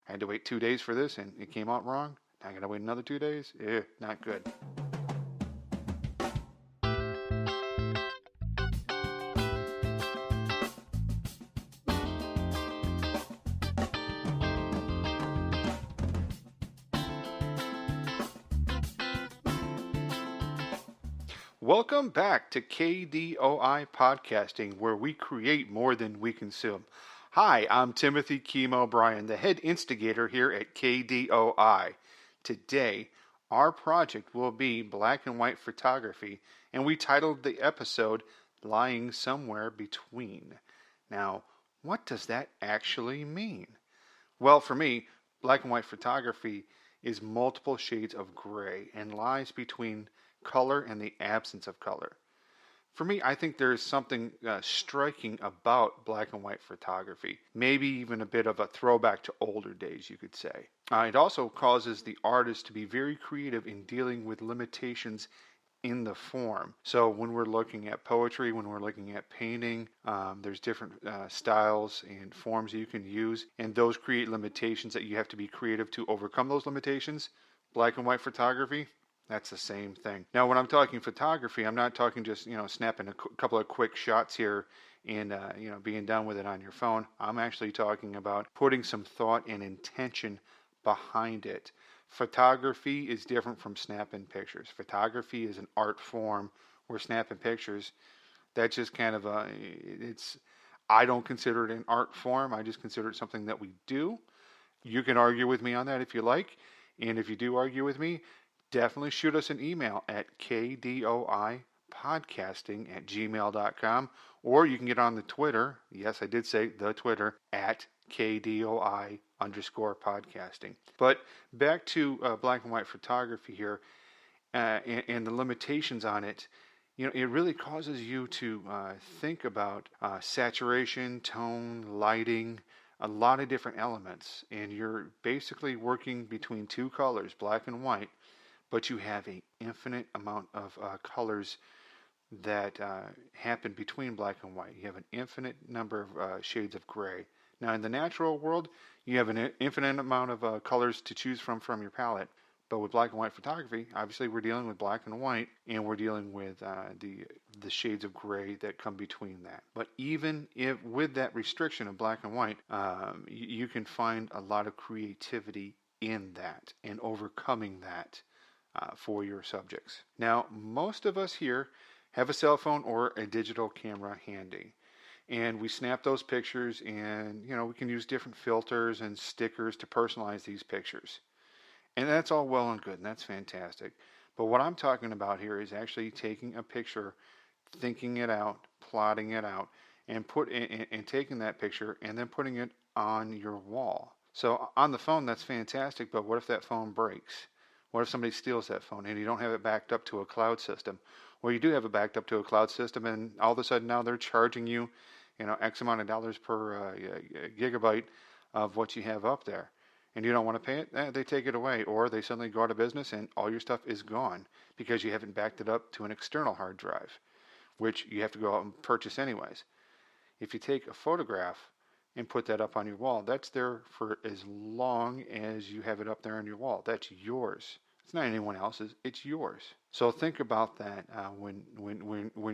I had to wait 2 days for this and it came out wrong. Now I got to wait another 2 days. Not good. Welcome back to KDOI Podcasting, where we create more than we consume. Hi, I'm Timothy Kimo Brien, the head instigator here at KDOI. Today, our project will be black and white photography, and we titled the episode Lying Somewhere Between. Now, what does that actually mean? Well, for me, black and white photography is multiple shades of gray and lies between color and the absence of color. For me, I think there is something striking about black and white photography, maybe even a bit of a throwback to older days, you could say. It also causes the artist to be very creative in dealing with limitations in the form. So when we're looking at poetry, when we're looking at painting, there's different styles and forms you can use, and those create limitations that you have to be creative to overcome those limitations. Black and white photography, that's the same thing. Now, when I'm talking photography, I'm not talking just, snapping a couple of quick shots here and, being done with it on your phone. I'm actually talking about putting some thought and intention behind it. Photography is different from snapping pictures. Photography is an art form where snapping pictures, that's just kind of I don't consider it an art form. I just consider it something that we do. You can argue with me on that if you like. And if you do argue with me, definitely shoot us an email at kdoipodcasting@gmail.com, or you can get on the Twitter. Yes, I did say the Twitter, at KDOI_podcasting. But back to black and white photography here, and the limitations on it. It really causes you to think about saturation, tone, lighting, a lot of different elements. And you're basically working between two colors, black and white, but you have an infinite amount of colors that happen between black and white. You have an infinite number of shades of gray. Now, in the natural world, you have an infinite amount of colors to choose from your palette. But with black and white photography, obviously we're dealing with black and white, and we're dealing with the shades of gray that come between that. But even if with that restriction of black and white, you can find a lot of creativity in that and overcoming that for your subjects. Now, most of us here have a cell phone or a digital camera handy. And we snap those pictures, and we can use different filters and stickers to personalize these pictures. And that's all well and good, and that's fantastic. But what I'm talking about here is actually taking a picture, thinking it out, plotting it out, and taking that picture and then putting it on your wall. So on the phone, that's fantastic, but what if that phone breaks? What if somebody steals that phone and you don't have it backed up to a cloud system? Or you do have it backed up to a cloud system, and all of a sudden now they're charging you, X amount of dollars per gigabyte of what you have up there. And you don't want to pay it, they take it away. Or they suddenly go out of business and all your stuff is gone because you haven't backed it up to an external hard drive, which you have to go out and purchase anyways. If you take a photograph and put that up on your wall, that's there for as long as you have it up there on your wall. That's yours. It's not anyone else's. It's yours. So think about that when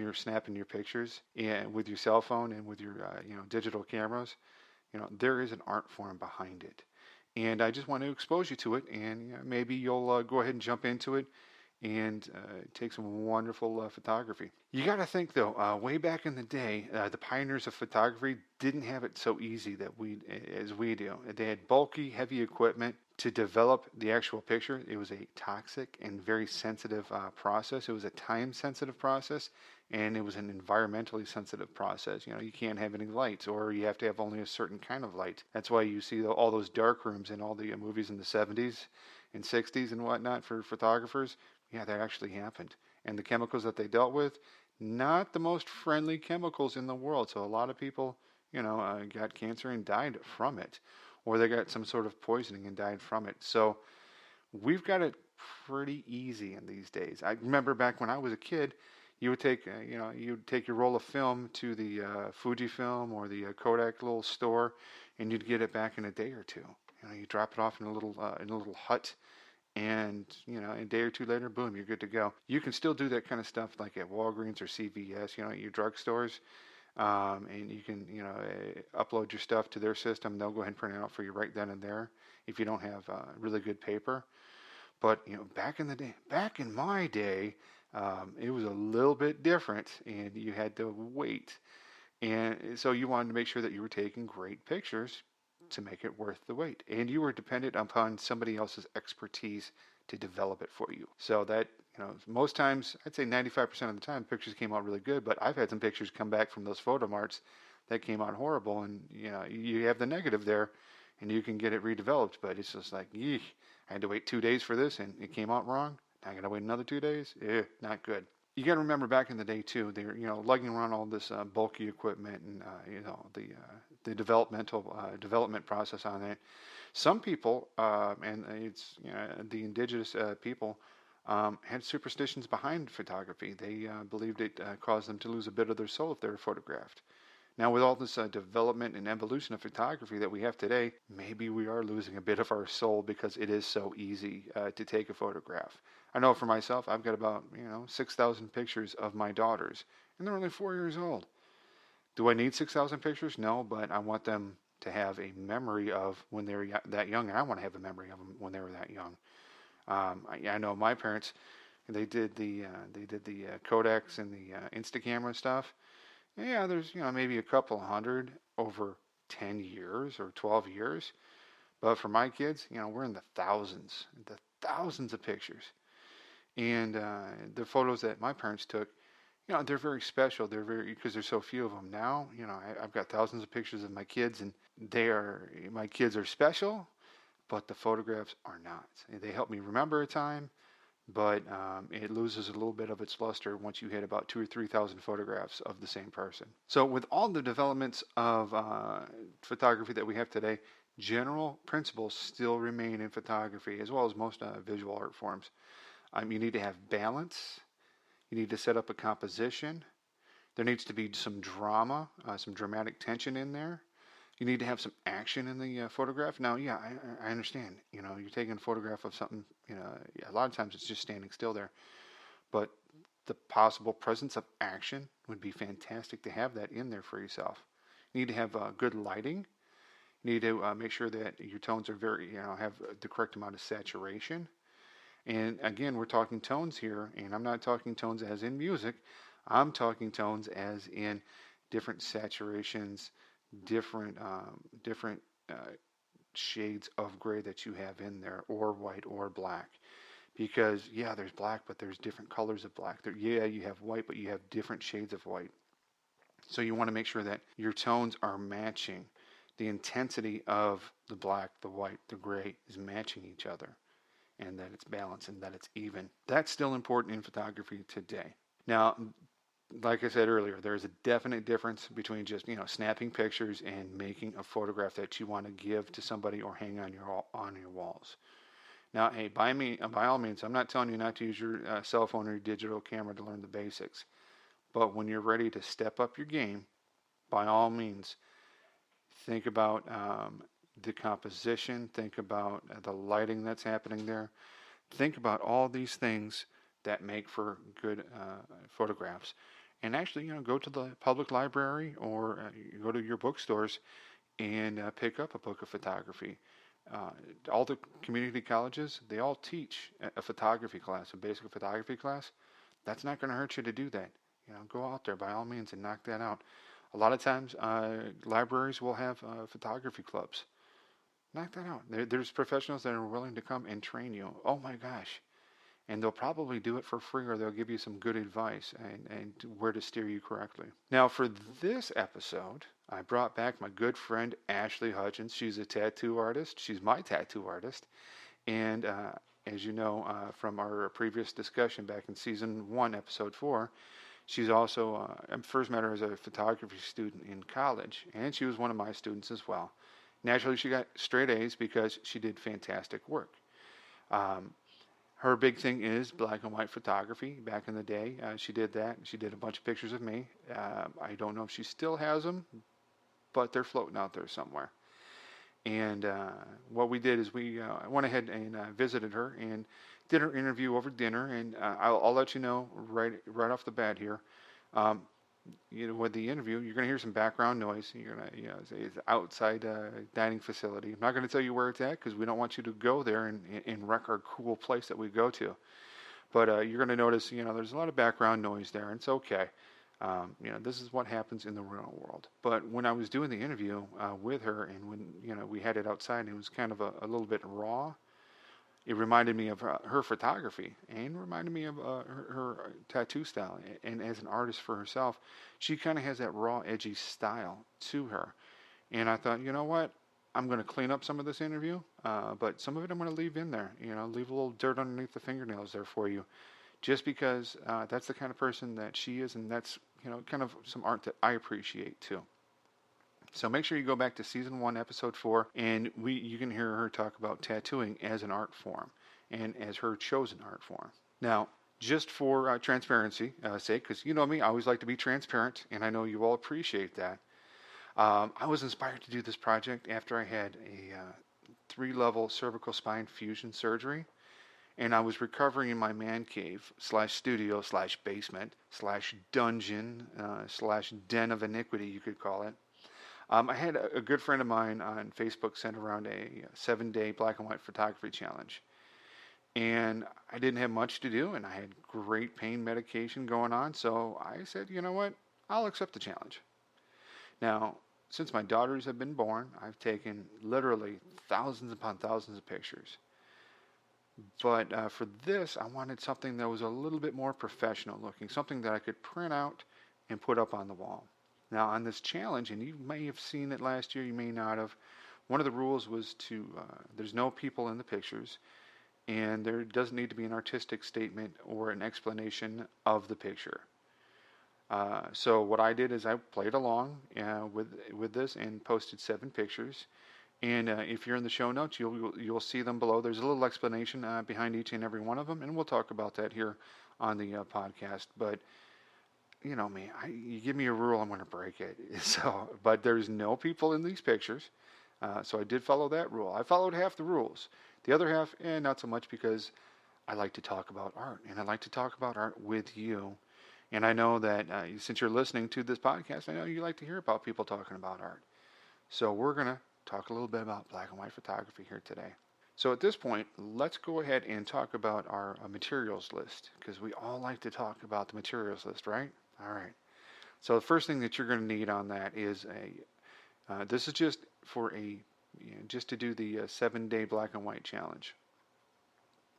you're snapping your pictures with your cell phone and with your digital cameras. There is an art form behind it, and I just want to expose you to it. And maybe you'll go ahead and jump into it and take some wonderful photography. You got to think though, way back in the day, the pioneers of photography didn't have it so easy as we do. They had bulky, heavy equipment to develop the actual picture. It was a toxic and very sensitive process. It was a time-sensitive process, and it was an environmentally sensitive process. You can't have any lights, or you have to have only a certain kind of light. That's why you see all those dark rooms in all the movies in the 70s and 60s and whatnot for photographers. Yeah, that actually happened. And the chemicals that they dealt with, not the most friendly chemicals in the world. So a lot of people, got cancer and died from it. Or they got some sort of poisoning and died from it. So we've got it pretty easy in these days. I remember back when I was a kid, you would take your roll of film to the Fujifilm or the Kodak little store, and you'd get it back in a day or two. You drop it off in a little hut, and a day or two later, boom, you're good to go. You can still do that kind of stuff like at Walgreens or CVS, at your drugstores, and you can upload your stuff to their system. They'll go ahead and print it out for you right then and there if you don't have really good paper. But back in my day, it was a little bit different, and you had to wait. And so you wanted to make sure that you were taking great pictures to make it worth the wait. And you were dependent upon somebody else's expertise to develop it for you. So that, most times, I'd say 95% of the time, pictures came out really good. But I've had some pictures come back from those photo marts that came out horrible. And, you have the negative there, and you can get it redeveloped. But it's just like, yeesh, I had to wait 2 days for this, and it came out wrong. Now I got to wait another 2 days? Not good. You got to remember back in the day too, they were lugging around all this bulky equipment and the development process on it. Some people and it's the indigenous people had superstitions behind photography. They believed it caused them to lose a bit of their soul if they were photographed. Now, with all this development and evolution of photography that we have today, maybe we are losing a bit of our soul because it is so easy to take a photograph. I know for myself, I've got about 6,000 pictures of my daughters, and they're only 4 years old. Do I need 6,000 pictures? No, but I want them to have a memory of when they were that young, and I want to have a memory of them when they were that young. I know my parents, they did the Kodaks and the Instacamera stuff. Yeah, there's maybe a couple hundred over 10 years or 12 years, but for my kids, we're in the thousands of pictures. And the photos that my parents took, they're very special. They're because there's so few of them now. I've got thousands of pictures of my kids, and my kids are special, but the photographs are not. They help me remember a time, but it loses a little bit of its luster once you hit about 2,000 or 3,000 photographs of the same person. So with all the developments of photography that we have today, general principles still remain in photography as well as most visual art forms. You need to have balance. You need to set up a composition. There needs to be some drama, some dramatic tension in there. You need to have some action in the photograph. Now, yeah, I understand. You're taking a photograph of something, a lot of times it's just standing still there. But the possible presence of action would be fantastic to have that in there for yourself. You need to have good lighting. You need to make sure that your tones are have the correct amount of saturation. And again, we're talking tones here, and I'm not talking tones as in music. I'm talking tones as in different saturations, different shades of gray that you have in there, or white or black. Because, yeah, there's black, but there's different colors of black. You have white, but you have different shades of white. So you want to make sure that your tones are matching. The intensity of the black, the white, the gray is matching each other, and that it's balanced and that it's even. That's still important in photography today. Now, like I said earlier, there's a definite difference between just snapping pictures and making a photograph that you want to give to somebody or hang on your walls. Now, hey, by all means, I'm not telling you not to use your cell phone or your digital camera to learn the basics, but when you're ready to step up your game, by all means, think about the composition, think about the lighting that's happening there, think about all these things that make for good photographs. And actually, go to the public library or go to your bookstores and pick up a book of photography. All the community colleges, they all teach a photography class, a basic photography class. That's not going to hurt you to do that. Go out there by all means and knock that out. A lot of times, libraries will have photography clubs. Knock that out. There's professionals that are willing to come and train you. Oh my gosh. And they'll probably do it for free, or they'll give you some good advice and where to steer you correctly. Now, for this episode, I brought back my good friend Ashley Hutchins. She's a tattoo artist. She's my tattoo artist. And as you know from our previous discussion back in Season 1, Episode 4, she's also, I first met her as a photography student in college, and she was one of my students as well. Naturally, she got straight A's because she did fantastic work. Her big thing is black and white photography. Back in the day, she did that. She did a bunch of pictures of me. I don't know if she still has them, but they're floating out there somewhere. And what we did is we went ahead and visited her and did her interview over dinner. And I'll let you know right off the bat here. Um, with the interview, you're going to hear some background noise. You're going to, it's outside dining facility. I'm not going to tell you where it's at because we don't want you to go there and wreck our cool place that we go to. But you're going to notice, there's a lot of background noise there, and it's okay. This is what happens in the real world. But when I was doing the interview with her, and when we had it outside, and it was kind of a little bit raw. It reminded me of her photography, and reminded me of her tattoo style. And as an artist for herself, she kind of has that raw, edgy style to her. And I thought, you know what? I'm going to clean up some of this interview, but some of it I'm going to leave in there. Leave a little dirt underneath the fingernails there for you, just because that's the kind of person that she is, and that's kind of some art that I appreciate too. So make sure you go back to season 1, episode 4, and you can hear her talk about tattooing as an art form and as her chosen art form. Now, just for transparency sake, because you know me, I always like to be transparent, and I know you all appreciate that. I was inspired to do this project after I had a 3-level cervical spine fusion surgery, and I was recovering in my man cave / studio / basement / dungeon / den of iniquity, you could call it. I had a good friend of mine on Facebook send around a 7-day black and white photography challenge. And I didn't have much to do, and I had great pain medication going on, so I said, you know what, I'll accept the challenge. Now, since my daughters have been born, I've taken literally thousands upon thousands of pictures. But for this, I wanted something that was a little bit more professional looking, something that I could print out and put up on the wall. Now, on this challenge, and you may have seen it last year, you may not have, one of the rules was there's no people in the pictures, and there doesn't need to be an artistic statement or an explanation of the picture. So what I did is I played along with this and posted 7 pictures. And if you're in the show notes, you'll see them below. There's a little explanation behind each and every one of them, and we'll talk about that here on the podcast. But you know me, you give me a rule, I'm going to break it. But there's no people in these pictures, so I did follow that rule. I followed half the rules. The other half, not so much, because I like to talk about art, and I like to talk about art with you. And I know that since you're listening to this podcast, I know you like to hear about people talking about art. So we're going to talk a little bit about black and white photography here today. So at this point, let's go ahead and talk about our materials list, because we all like to talk about the materials list, right? All right. So the first thing that you're going to need on that is this is just for just to do the 7-day black and white challenge.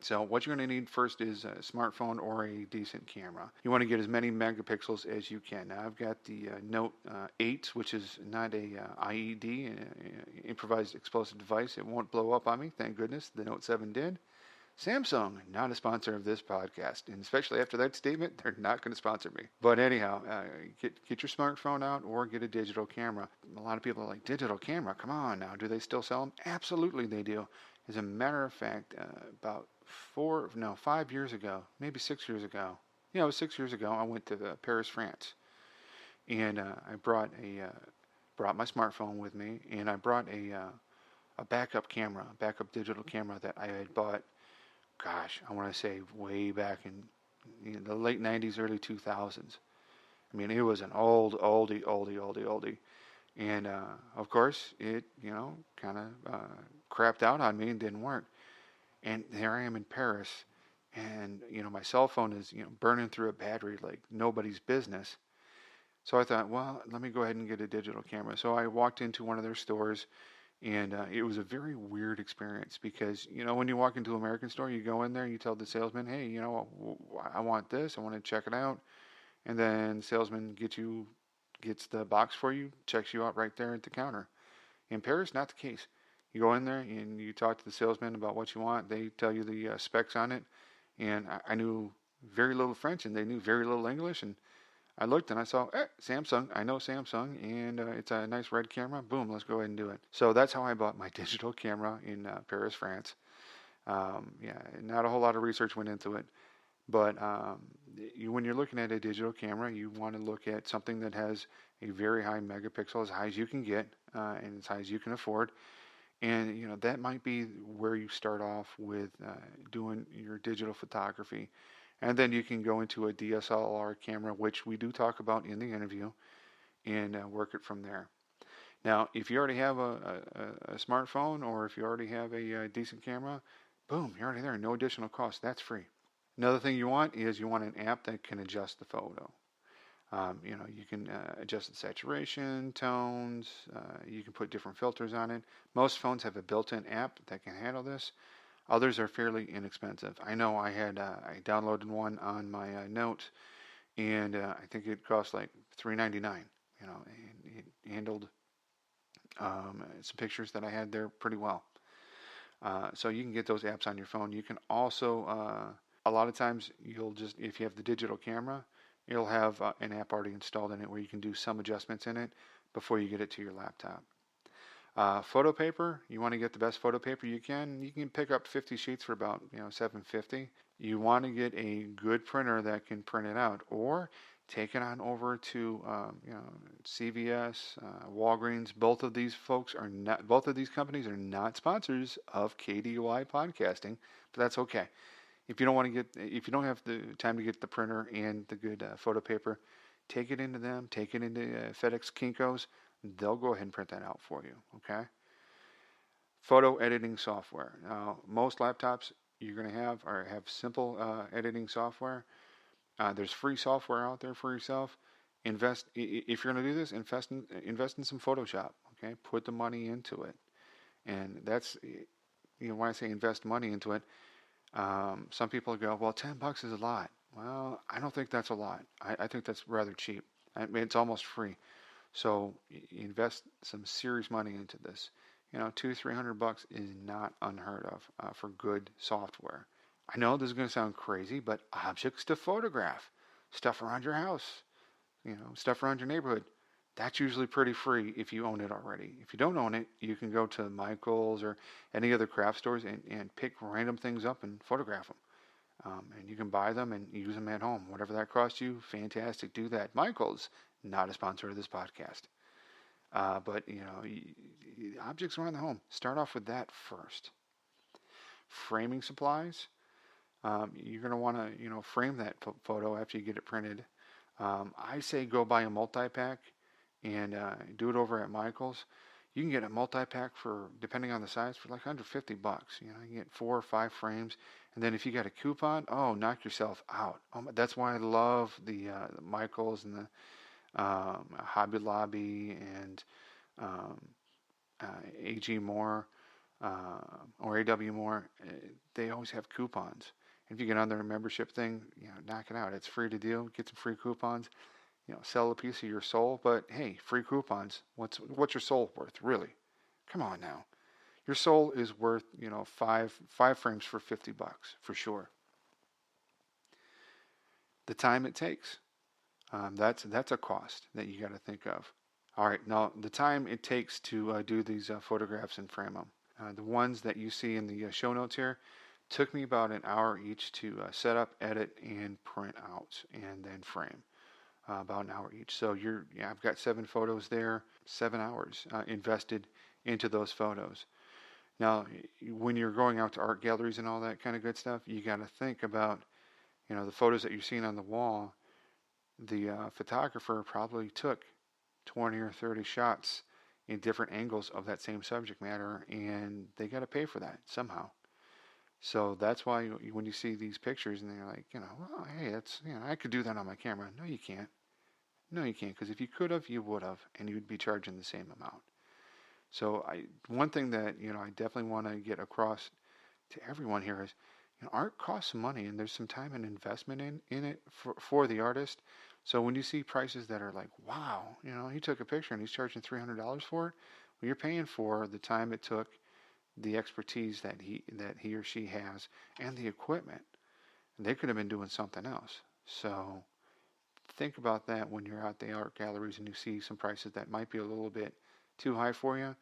So what you're going to need first is a smartphone or a decent camera. You want to get as many megapixels as you can. Now I've got the Note 8, which is not a IED, improvised explosive device. It won't blow up on me, thank goodness. The Note 7 did. Samsung, not a sponsor of this podcast, and especially after that statement, they're not going to sponsor me. But anyhow, get your smartphone out or get a digital camera. A lot of people are like, digital camera, come on now, do they still sell them? Absolutely they do. As a matter of fact, about 5 years ago, maybe 6 years ago. Yeah, it was 6 years ago. I went to Paris, France, and I brought my smartphone with me, and I brought a backup camera, backup digital camera that I had bought. Gosh, I want to say way back in the late 90s, early 2000s. I mean, it was an oldie. And, of course, it, kind of crapped out on me and didn't work. And here I am in Paris, and, my cell phone is, burning through a battery like nobody's business. So I thought, well, let me go ahead and get a digital camera. So I walked into one of their stores, and it was a very weird experience because, when you walk into an American store, you go in there, you tell the salesman, hey, I want this, I want to check it out. And then the salesman gets the box for you, checks you out right there at the counter. In Paris, not the case. You go in there and you talk to the salesman about what you want. They tell you the specs on it. And I knew very little French, and they knew very little English. And I looked and I saw, Samsung. I know Samsung, and it's a nice red camera. Boom, let's go ahead and do it. So that's how I bought my digital camera in Paris, France. Not a whole lot of research went into it. But when you're looking at a digital camera, you want to look at something that has a very high megapixel, as high as you can get, and as high as you can afford. And that might be where you start off with doing your digital photography, and then you can go into a DSLR camera, which we do talk about in the interview, and work it from there. Now, if you already have a smartphone, or if you already have a decent camera, boom, you're already there. No additional cost. That's free. Another thing you want is you want an app that can adjust the photo. You can adjust the saturation, tones. You can put different filters on it. Most phones have a built-in app that can handle this. Others are fairly inexpensive. I know I downloaded one on my Note, and I think it cost like $3.99. And it handled some pictures that I had there pretty well. So you can get those apps on your phone. You can also, a lot of times, if you have the digital camera, you'll have an app already installed in it where you can do some adjustments in it before you get it to your laptop. Photo paper, you want to get the best photo paper you can. You can pick up 50 sheets for about $7.50. You want to get a good printer that can print it out, or take it on over to CVS, Walgreens. Both of these companies are not sponsors of KDOI Podcasting, but that's okay. If you don't have the time to get the printer and the good photo paper, take it into them. Take it into FedEx, Kinko's. They'll go ahead and print that out for you. Okay. Photo editing software. Now, most laptops you're going to have simple editing software. There's free software out there for yourself. If you're going to do this, invest in some Photoshop. Okay, put the money into it, and that's when I say invest money into it. Some people go, well, $10 is a lot. Well, I don't think that's a lot. I think that's rather cheap. I mean, it's almost free. So invest some serious money into this. $200-300 is not unheard of for good software. I know this is going to sound crazy, but objects to photograph, stuff around your house, stuff around your neighborhood, that's usually pretty free if you own it already. If you don't own it, you can go to Michael's or any other craft stores and pick random things up and photograph them. And you can buy them and use them at home. Whatever that costs you, fantastic. Do that. Michael's, not a sponsor of this podcast. But objects around the home, start off with that first. Framing supplies. You're going to want to, frame that photo after you get it printed. I say go buy a multi-pack and do it over at Michael's. You can get a multi-pack for, depending on the size, for like under $50. You can get 4 or 5 frames. And then if you got a coupon, knock yourself out. That's why I love the Michael's and the Hobby Lobby and AG Moore or AW Moore. They always have coupons. If you get on their membership thing, knock it out. It's free to do. Get some free coupons. Sell a piece of your soul. But hey, free coupons. What's your soul worth, really? Come on now. Your soul is worth, five frames for $50 for sure. The time it takes. That's a cost that you got to think of. All right, now the time it takes to do these photographs and frame them. The ones that you see in the show notes here took me about an hour each to set up, edit, and print out, and then frame. About an hour each. So I've got 7 photos there, 7 hours invested into those photos. Now, when you're going out to art galleries and all that kind of good stuff, you got to think about, the photos that you're seeing on the wall. The photographer probably took 20 or 30 shots in different angles of that same subject matter, and they got to pay for that somehow. So that's why when you see these pictures and they're like, well, hey, that's, I could do that on my camera. No, you can't. No, you can't, because if you could have, you would have, and you'd be charging the same amount. So one thing that, I definitely want to get across to everyone here is, art costs money, and there's some time and investment in it for the artist. So when you see prices that are like, wow, he took a picture and he's charging $300 for it, well, you're paying for the time it took, the expertise that he or she has, and the equipment. And they could have been doing something else. So think about that when you're at the art galleries and you see some prices that might be a little bit too high for you.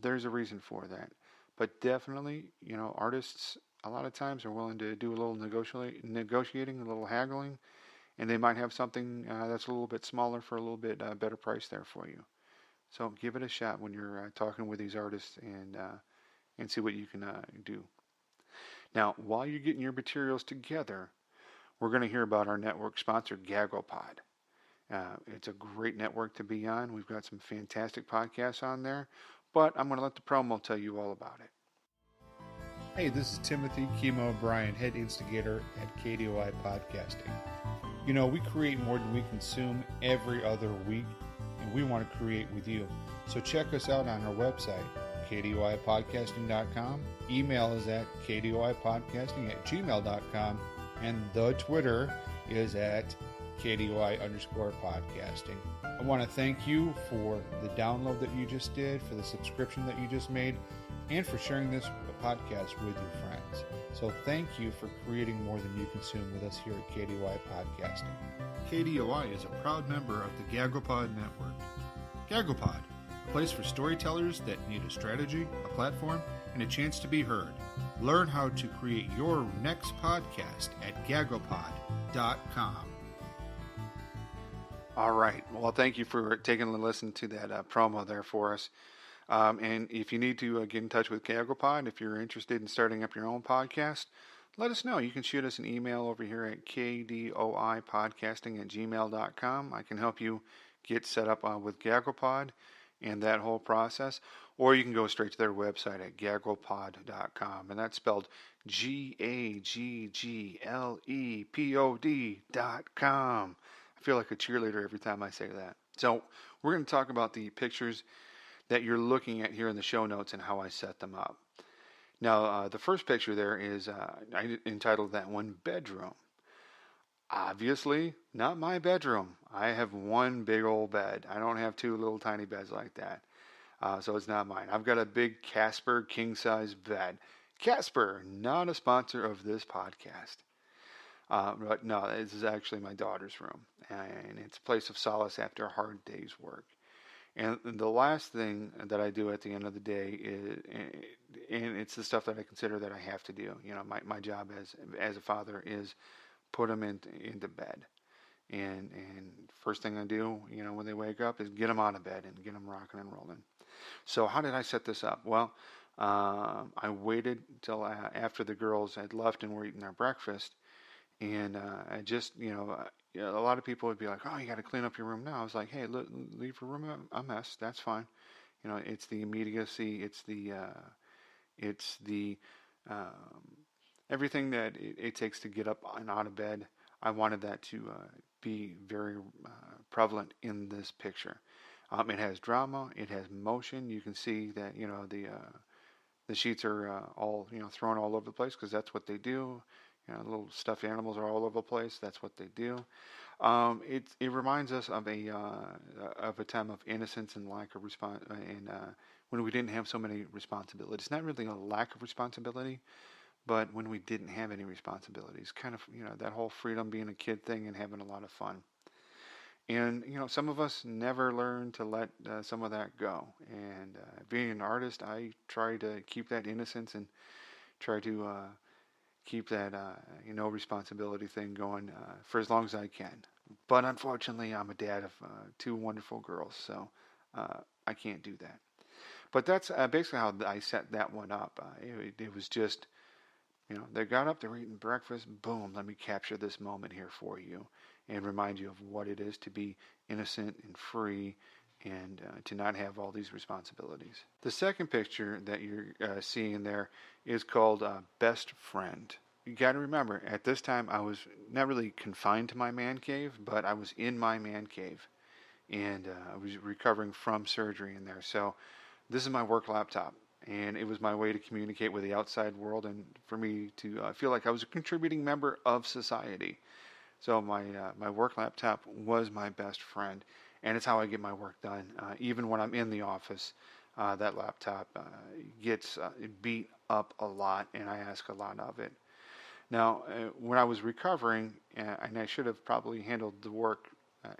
There's a reason for that. But definitely, artists a lot of times are willing to do a little negotiating, a little haggling, and they might have something that's a little bit smaller for a little bit better price there for you. So give it a shot when you're talking with these artists and see what you can do. Now, while you're getting your materials together, we're going to hear about our network sponsor, GagglePod. It's a great network to be on. We've got some fantastic podcasts on there, but I'm going to let the promo tell you all about it. Hey, this is Timothy Kimo Brien, head instigator at KDOI Podcasting. You know, we create more than we consume every other week, and we want to create with you. So check us out on our website, KDOIPodcasting.com. Email is at KDOIPodcasting@gmail.com, and the Twitter is at KDOI_podcasting. I want to thank you for the download that you just did, for the subscription that you just made, and for sharing this podcast with your friends. So thank you for creating more than you consume with us here at KDOI Podcasting. KDOI is a proud member of the GagglePod Network. GagglePod, a place for storytellers that need a strategy, a platform, and a chance to be heard. Learn how to create your next podcast at gagglepod.com. All right. Well, thank you for taking a listen to that promo there for us. And if you need to get in touch with GagglePod, if you're interested in starting up your own podcast, let us know. You can shoot us an email over here at KDOIPodcasting@gmail.com. I can help you get set up with GagglePod and that whole process. Or you can go straight to their website at gagglepod.com. And that's spelled GAGGLEPOD.com. I feel like a cheerleader every time I say that. So we're going to talk about the pictures that you're looking at here in the show notes and how I set them up. Now, the first picture there is, I entitled that one bedroom. Obviously, not my bedroom. I have one big old bed. I don't have two little tiny beds like that. So it's not mine. I've got a big Casper king-size bed. Casper, not a sponsor of this podcast. But no, this is actually my daughter's room. And it's a place of solace after a hard day's work. And the last thing that I do at the end of the day is, and it's the stuff that I consider that I have to do. You know, my job as a father is put them into bed. And first thing I do, you know, when they wake up is get them out of bed and get them rocking and rolling. So how did I set this up? Well, I waited till after the girls had left and were eating their breakfast. And I just, you know, a lot of people would be like, oh, you got to clean up your room now. I was like, hey, leave your room a mess. That's fine. You know, it's the immediacy. It's the everything that it takes to get up and out of bed. I wanted that to be very prevalent in this picture. It has drama. It has motion. You can see that, you know, the sheets are all, you know, thrown all over the place because that's what they do. You know, little stuffed animals are all over the place. That's what they do. It reminds us of a time of innocence and lack of when we didn't have so many responsibilities. Not really a lack of responsibility, but when we didn't have any responsibilities. Kind of, you know, that whole freedom, being a kid thing and having a lot of fun. And, you know, some of us never learn to let some of that go. And being an artist, I try to keep that innocence and try to keep that, you know, responsibility thing going for as long as I can. But unfortunately, I'm a dad of two wonderful girls, so I can't do that. But that's basically how I set that one up. It was just, you know, they got up, they were eating breakfast, boom, let me capture this moment here for you and remind you of what it is to be innocent and free and to not have all these responsibilities. The second picture that you're seeing there is called Best Friend. You got to remember, at this time I was not really confined to my man cave, but I was in my man cave. And I was recovering from surgery in there. So this is my work laptop. And it was my way to communicate with the outside world and for me to feel like I was a contributing member of society. So my work laptop was my best friend. And it's how I get my work done. Even when I'm in the office, that laptop gets beat up a lot, and I ask a lot of it. Now, when I was recovering, and I should have probably handled the work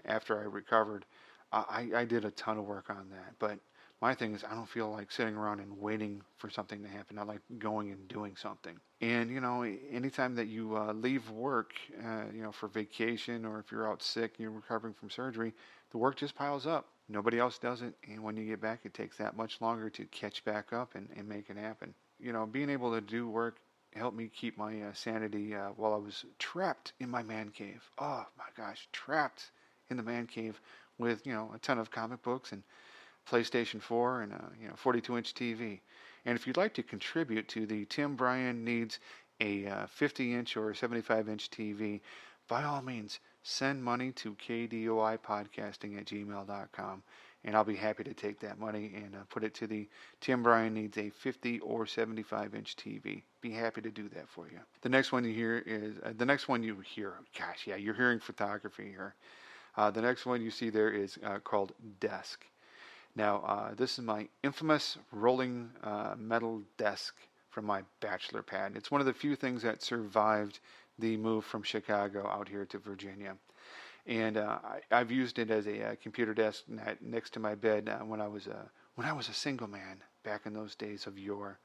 after I recovered, I did a ton of work on that. But my thing is, I don't feel like sitting around and waiting for something to happen. I like going and doing something. And, you know, anytime that you leave work, you know, for vacation or if you're out sick and you're recovering from surgery, the work just piles up. Nobody else does it, and when you get back, it takes that much longer to catch back up and make it happen. Being able to do work helped me keep my sanity while I was trapped in my man cave. Oh my gosh, trapped in the man cave with a ton of comic books and PlayStation 4 and 42-inch TV. And if you'd like to contribute to the Tim Brien Needs a 50-inch or 75-inch TV, by all means, send money to KDOI Podcasting at gmail.com, and I'll be happy to take that money and put it to the Tim Brien Needs a 50 or 75-inch TV. Be happy to do that for you. The next one you hear, gosh, yeah, you're hearing photography here. The next one you see there is called Desk. Now, this is my infamous rolling metal desk from my bachelor pad. It's one of the few things that survived the move from Chicago out here to Virginia. And I've used it as a computer desk next to my bed when I was a single man back in those days of yore.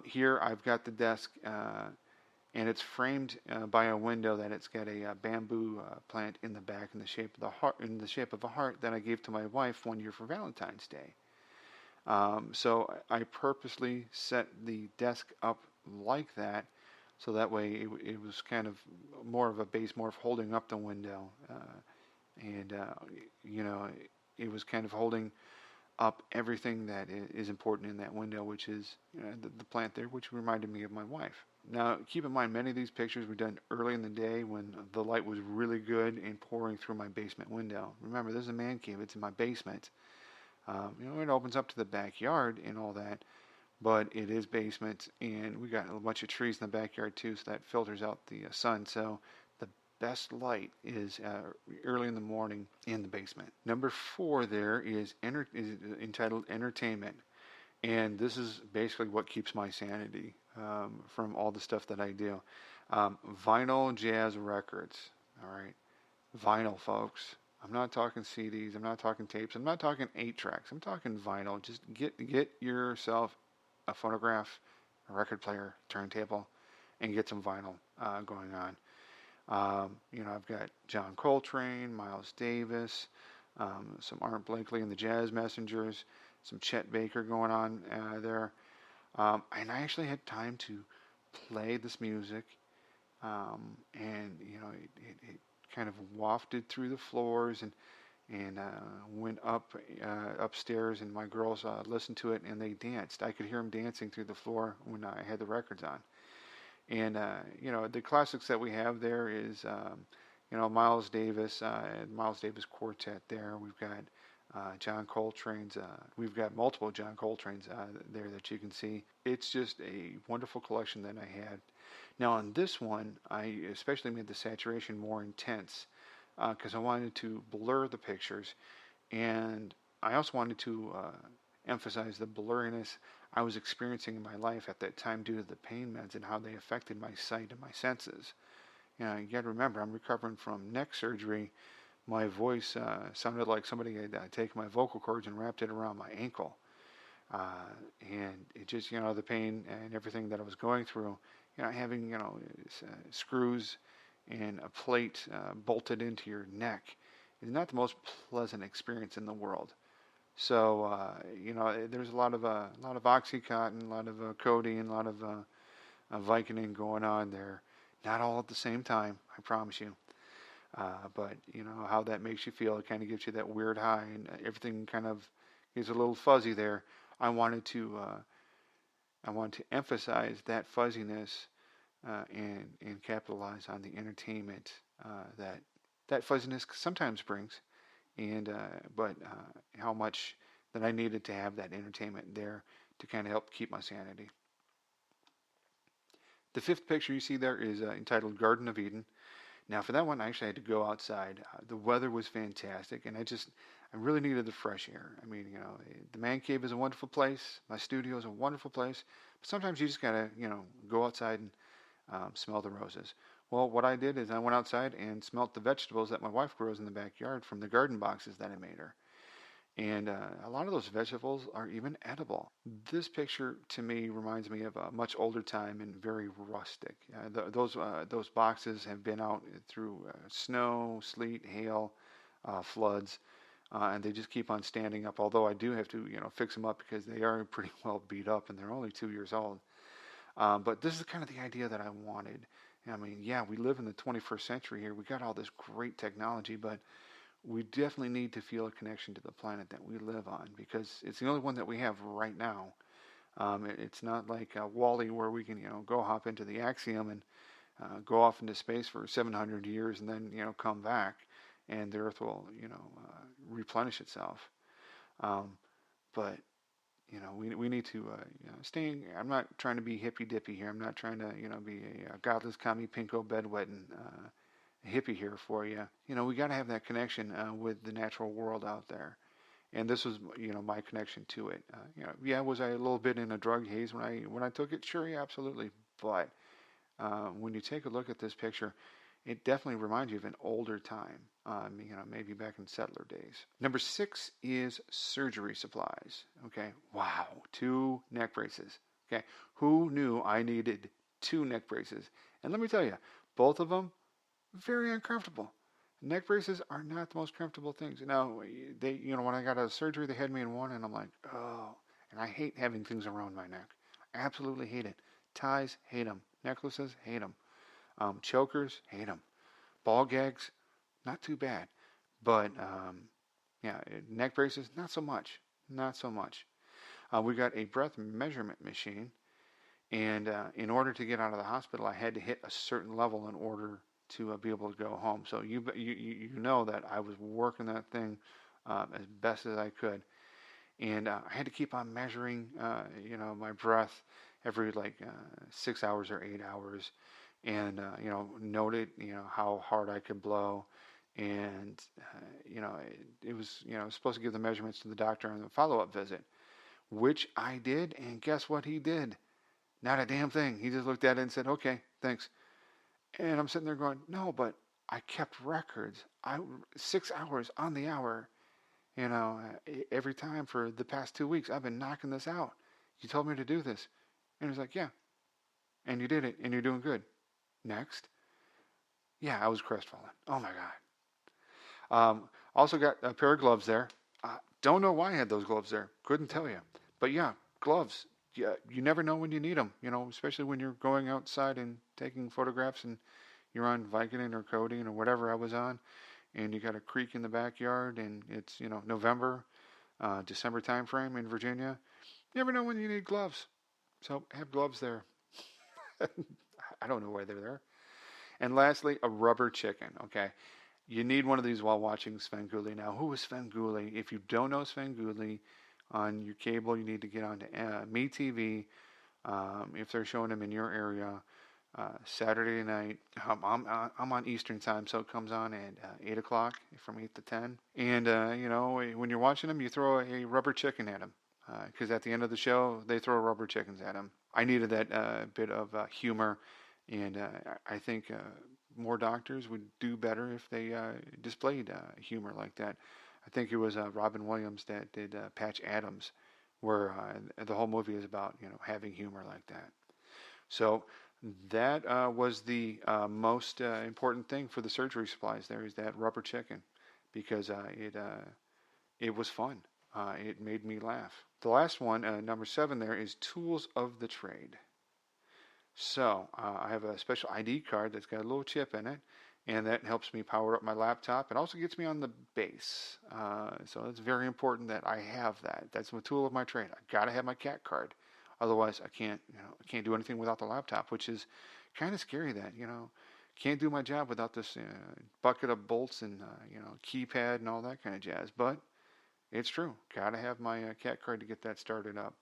Here I've got the desk, and it's framed by a window that it's got a bamboo plant in the back in the shape of a heart that I gave to my wife one year for Valentine's Day. So I purposely set the desk up like that, so that way it was kind of more of a base, more of holding up the window, and it was kind of holding up everything that is important in that window, which is the plant there, which reminded me of my wife. Now, keep in mind, many of these pictures were done early in the day when the light was really good and pouring through my basement window. Remember, this is a man cave. It's in my basement. It opens up to the backyard and all that, but it is basement, and we got a bunch of trees in the backyard too, so that filters out the sun. So the best light is early in the morning in the basement. Number 4 there is entitled Entertainment, and this is basically what keeps my sanity from all the stuff that I do. Vinyl jazz records, all right? Vinyl, folks. I'm not talking CDs. I'm not talking tapes. I'm not talking 8 tracks. I'm talking vinyl. Just get yourself a phonograph, a record player, turntable, and get some vinyl going on. I've got John Coltrane, Miles Davis, some Art Blakely and the Jazz Messengers, some Chet Baker going on there. And I actually had time to play this music, and it kind of wafted through the floors and went upstairs, and my girls listened to it and they danced. I could hear them dancing through the floor when I had the records on. And the classics that we have there is Miles Davis Quartet there. We've got John Coltrane's. We've got multiple John Coltrane's there that you can see. It's just a wonderful collection that I had. Now on this one, I especially made the saturation more intense because I wanted to blur the pictures, and I also wanted to emphasize the blurriness I was experiencing in my life at that time due to the pain meds and how they affected my sight and my senses. You got to remember, I'm recovering from neck surgery. My voice sounded like somebody had taken my vocal cords and wrapped it around my ankle. And it just, the pain and everything that I was going through, having, screws and a plate bolted into your neck is not the most pleasant experience in the world. So, there's a lot of Oxycontin, a lot of codeine, a lot of Vicodin going on there. Not all at the same time, I promise you. But how that makes you feel, it kind of gives you that weird high, and everything kind of is a little fuzzy there. I wanted to emphasize that fuzziness and capitalize on the entertainment that fuzziness sometimes brings, and but how much that I needed to have that entertainment there to kind of help keep my sanity. The 5th picture you see there is entitled Garden of Eden. Now for that one, I actually had to go outside. The weather was fantastic, and I really needed the fresh air. I mean, the man cave is a wonderful place. My studio is a wonderful place. But sometimes you just gotta, go outside and smell the roses. Well, what I did is I went outside and smelt the vegetables that my wife grows in the backyard from the garden boxes that I made her. And a lot of those vegetables are even edible. This picture, to me, reminds me of a much older time and very rustic. Those boxes have been out through snow, sleet, hail, floods. and they just keep on standing up. Although I do have to, fix them up because they are pretty well beat up, and they're only 2 years old. But this is kind of the idea that I wanted. I mean, yeah, we live in the 21st century here. We got all this great technology, but we definitely need to feel a connection to the planet that we live on because it's the only one that we have right now. It's not like Wall-E where we can, go hop into the Axiom and go off into space for 700 years and then, come back and the Earth will, replenish itself. But we need to stay. I'm not trying to be hippy dippy here. I'm not trying to be a godless commie pinko bedwetting hippie here for you. We got to have that connection with the natural world out there. And this was my connection to it. Yeah, was I a little bit in a drug haze when I took it? Sure, yeah, absolutely. But when you take a look at this picture, it definitely reminds you of an older time, maybe back in settler days. Number 6 is surgery supplies. Okay, wow, 2 neck braces. Okay, who knew I needed 2 neck braces? And let me tell you, both of them very uncomfortable. Neck braces are not the most comfortable things. Now, when I got out of surgery, they had me in one, and I'm like, oh, and I hate having things around my neck. I absolutely hate it. Ties, hate them. Necklaces, hate them. Chokers, hate them. Ball gags, not too bad. But, yeah, neck braces, not so much. Not so much. We got a breath measurement machine. And in order to get out of the hospital, I had to hit a certain level in order to be able to go home. So you know that I was working that thing as best as I could. And I had to keep on measuring, my breath every 6 hours or 8 hours, and noted, how hard I could blow, and it was, supposed to give the measurements to the doctor on the follow-up visit, which I did, and guess what he did? Not a damn thing. He just looked at it and said, "Okay, thanks." And I'm sitting there going, "No, but I kept records. 6 hours on the hour." Every time for the past 2 weeks, I've been knocking this out. You told me to do this. And he's like, "Yeah. And you did it, and you're doing good. Next." Yeah, I was crestfallen. Oh my God. Also got a pair of gloves there. Don't know why I had those gloves there. Couldn't tell you. But yeah, gloves. Yeah, you never know when you need them, especially when you're going outside and taking photographs and you're on Vicodin or codeine or whatever I was on, and you got a creek in the backyard and it's, November, December time frame in Virginia. You never know when you need gloves. So have gloves there. I don't know why they're there. And lastly, a rubber chicken. Okay. You need one of these while watching Svengoolie. Now, who is Svengoolie? If you don't know Svengoolie on your cable, you need to get on to MeTV. If they're showing them in your area, Saturday night. I'm on Eastern time, so it comes on at 8 o'clock from 8 to 10. And, when you're watching them, you throw a rubber chicken at them. Because at the end of the show, they throw rubber chickens at them. I needed that bit of humor, and I think more doctors would do better if they displayed humor like that. I think it was Robin Williams that did Patch Adams, where the whole movie is about having humor like that. So that was the most important thing for the surgery supplies. There is that rubber chicken, because it was fun. It made me laugh. The last one, number 7, there is tools of the trade. So I have a special ID card that's got a little chip in it, and that helps me power up my laptop. It also gets me on the base. So it's very important that I have that. That's a tool of my trade. I got to have my CAT card. Otherwise, I can't do anything without the laptop, which is kind of scary. That can't do my job without this bucket of bolts and keypad and all that kind of jazz. But it's true. Got to have my CAT card to get that started up.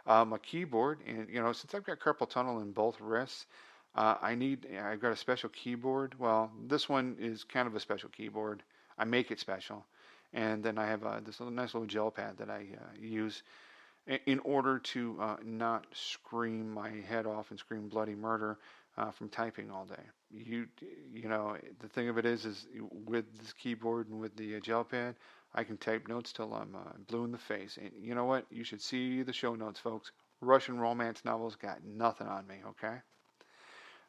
My keyboard, and since I've got carpal tunnel in both wrists, I've got a special keyboard. Well, this one is kind of a special keyboard. I make it special, and then I have this nice little gel pad that I use in order to not scream my head off and scream bloody murder from typing all day. The thing of it is with this keyboard and with the gel pad, I can type notes till I'm blue in the face. And you know what? You should see the show notes, folks. Russian romance novels got nothing on me, okay?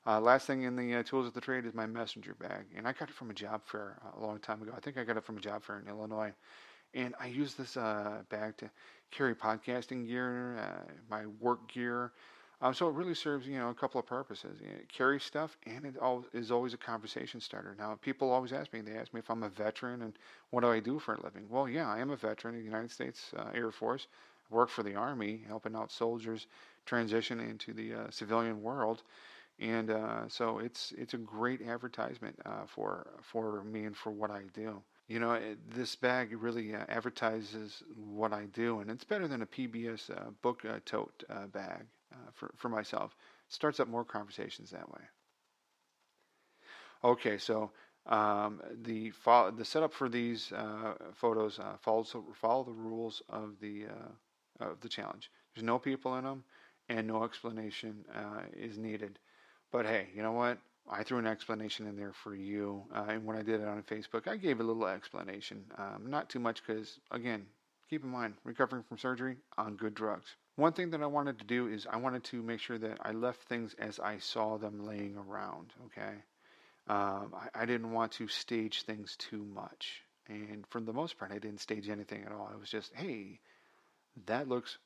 Last thing in the tools of the trade is my messenger bag. And I got it from a job fair a long time ago. I think I got it from a job fair in Illinois. And I use this bag to carry podcasting gear, my work gear. So it really serves, a couple of purposes. It carries stuff, and it is always a conversation starter. Now, people always ask me. They ask me if I'm a veteran and what do I do for a living. Well, yeah, I am a veteran of the United States Air Force. I work for the Army, helping out soldiers transition into the civilian world. And so it's a great advertisement for me and for what I do. This bag really advertises what I do, and it's better than a PBS book tote bag for myself. Starts up more conversations that way. Okay, so the setup for these photos follow the rules of the challenge. There's no people in them, and no explanation is needed. But hey, you know what? I threw an explanation in there for you, and when I did it on Facebook, I gave a little explanation. Not too much because, again, keep in mind, recovering from surgery on good drugs. One thing that I wanted to do is I wanted to make sure that I left things as I saw them laying around, okay? I didn't want to stage things too much. And for the most part, I didn't stage anything at all. It was just, hey, that looks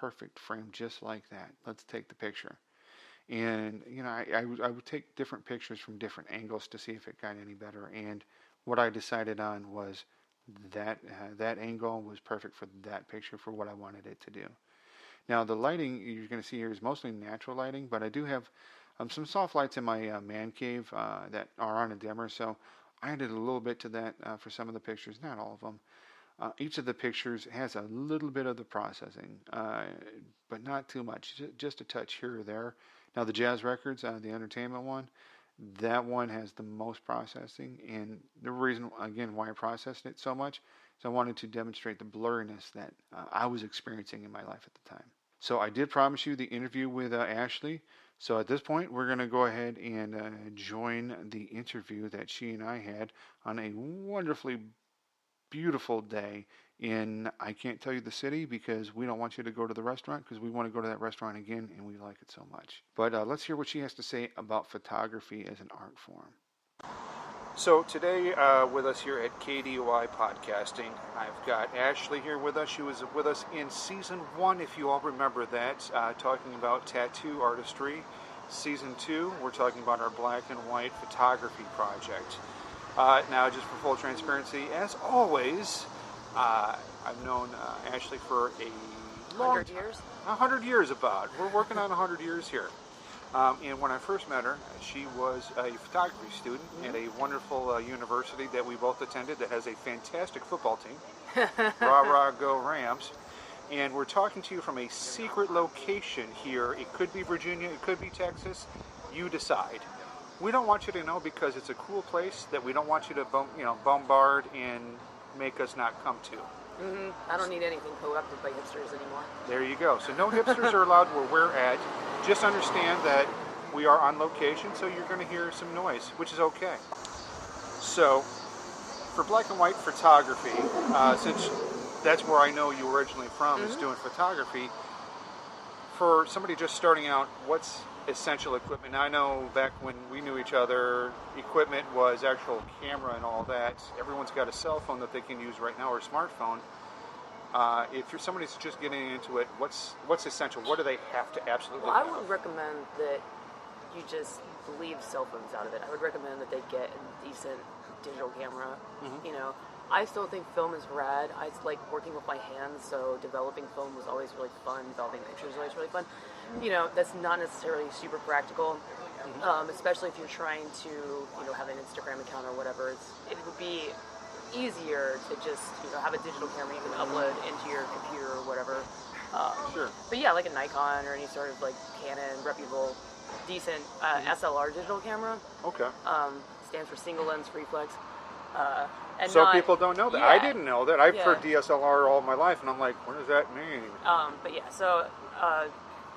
perfect, framed just like that. Let's take the picture. And, I would take different pictures from different angles to see if it got any better. And what I decided on was that angle was perfect for that picture for what I wanted it to do. Now, the lighting you're going to see here is mostly natural lighting, but I do have some soft lights in my man cave that are on a dimmer. So I added a little bit to that for some of the pictures, not all of them. Each of the pictures has a little bit of the processing, but not too much, just a touch here or there. Now, the Jazz Records, the entertainment one, that one has the most processing. And the reason, again, why I processed it so much is I wanted to demonstrate the blurriness that I was experiencing in my life at the time. So I did promise you the interview with Ashley. So at this point, we're going to go ahead and join the interview that she and I had on a wonderfully beautiful day in, I can't tell you the city because we don't want you to go to the restaurant because we want to go to that restaurant again and we like it so much. But let's hear what she has to say about photography as an art form. So today with us here at KDOI Podcasting, I've got Ashley here with us. She was with us in Season 1, if you all remember that, talking about tattoo artistry. Season 2, we're talking about our black and white photography project. Now, just for full transparency, as always, I've known Ashley for a long 100 years? 100 years about. We're working on 100 years here. And when I first met her, she was a photography student at a wonderful university that we both attended that has a fantastic football team. Rah, rah, go Rams. And we're talking to you from a secret location here. It could be Virginia, it could be Texas. You decide. We don't want you to know because it's a cool place that we don't want you to bombard and make us not come to. I don't need anything co-opted by hipsters anymore. There you go. So no hipsters are allowed where we're at. Just understand that we are on location, so you're going to hear some noise, which is okay. So for black and white photography, since that's where I know you originally from, is doing photography, for somebody just starting out, what's essential equipment? Now, I know back when we knew each other, equipment was actual camera and all that. Everyone's got a cell phone that they can use right now, or a smartphone. If you're somebody's just getting into it, what's essential? What do they have to absolutely Well, I have? would recommend that you just leave cell phones out of it. I would recommend that they get a decent digital camera. I still think film is rad. I like working with my hands, so developing film was always really fun. Developing pictures was always really fun. That's not necessarily super practical, especially if you're trying to, have an Instagram account or whatever. It would be easier to just, have a digital camera you can upload into your computer or whatever. Sure. But yeah, like a Nikon or any sort of like Canon, reputable, decent SLR digital camera. Okay. Stands for single lens reflex. And So people don't know that. Yeah. I didn't know that. I've Yeah. heard DSLR all my life, and I'm like, what does that mean? But yeah, so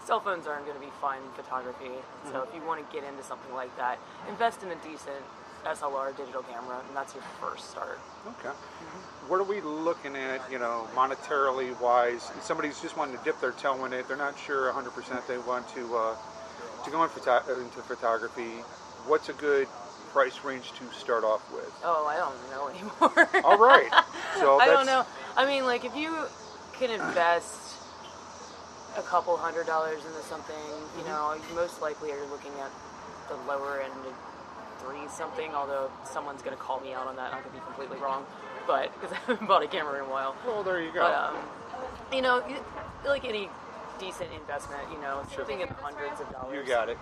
cell phones aren't going to be fine in photography. So if you want to get into something like that, invest in a decent SLR digital camera, and that's your first start. Okay. What are we looking at, monetarily wise? Somebody's just wanting to dip their toe in it. They're not sure 100% they want to go into photography. What's a good price range to start off with? Oh, I don't know anymore. All right. So I don't know. I mean, like, if you can invest a couple $100 into something, you know, most likely you're looking at the lower end of 3-something, although someone's going to call me out on that, and I could be completely wrong, but, because I haven't bought a camera in a while. Well, there you go. But, you know, like any decent investment, you know, something in the hundreds of dollars. You got it.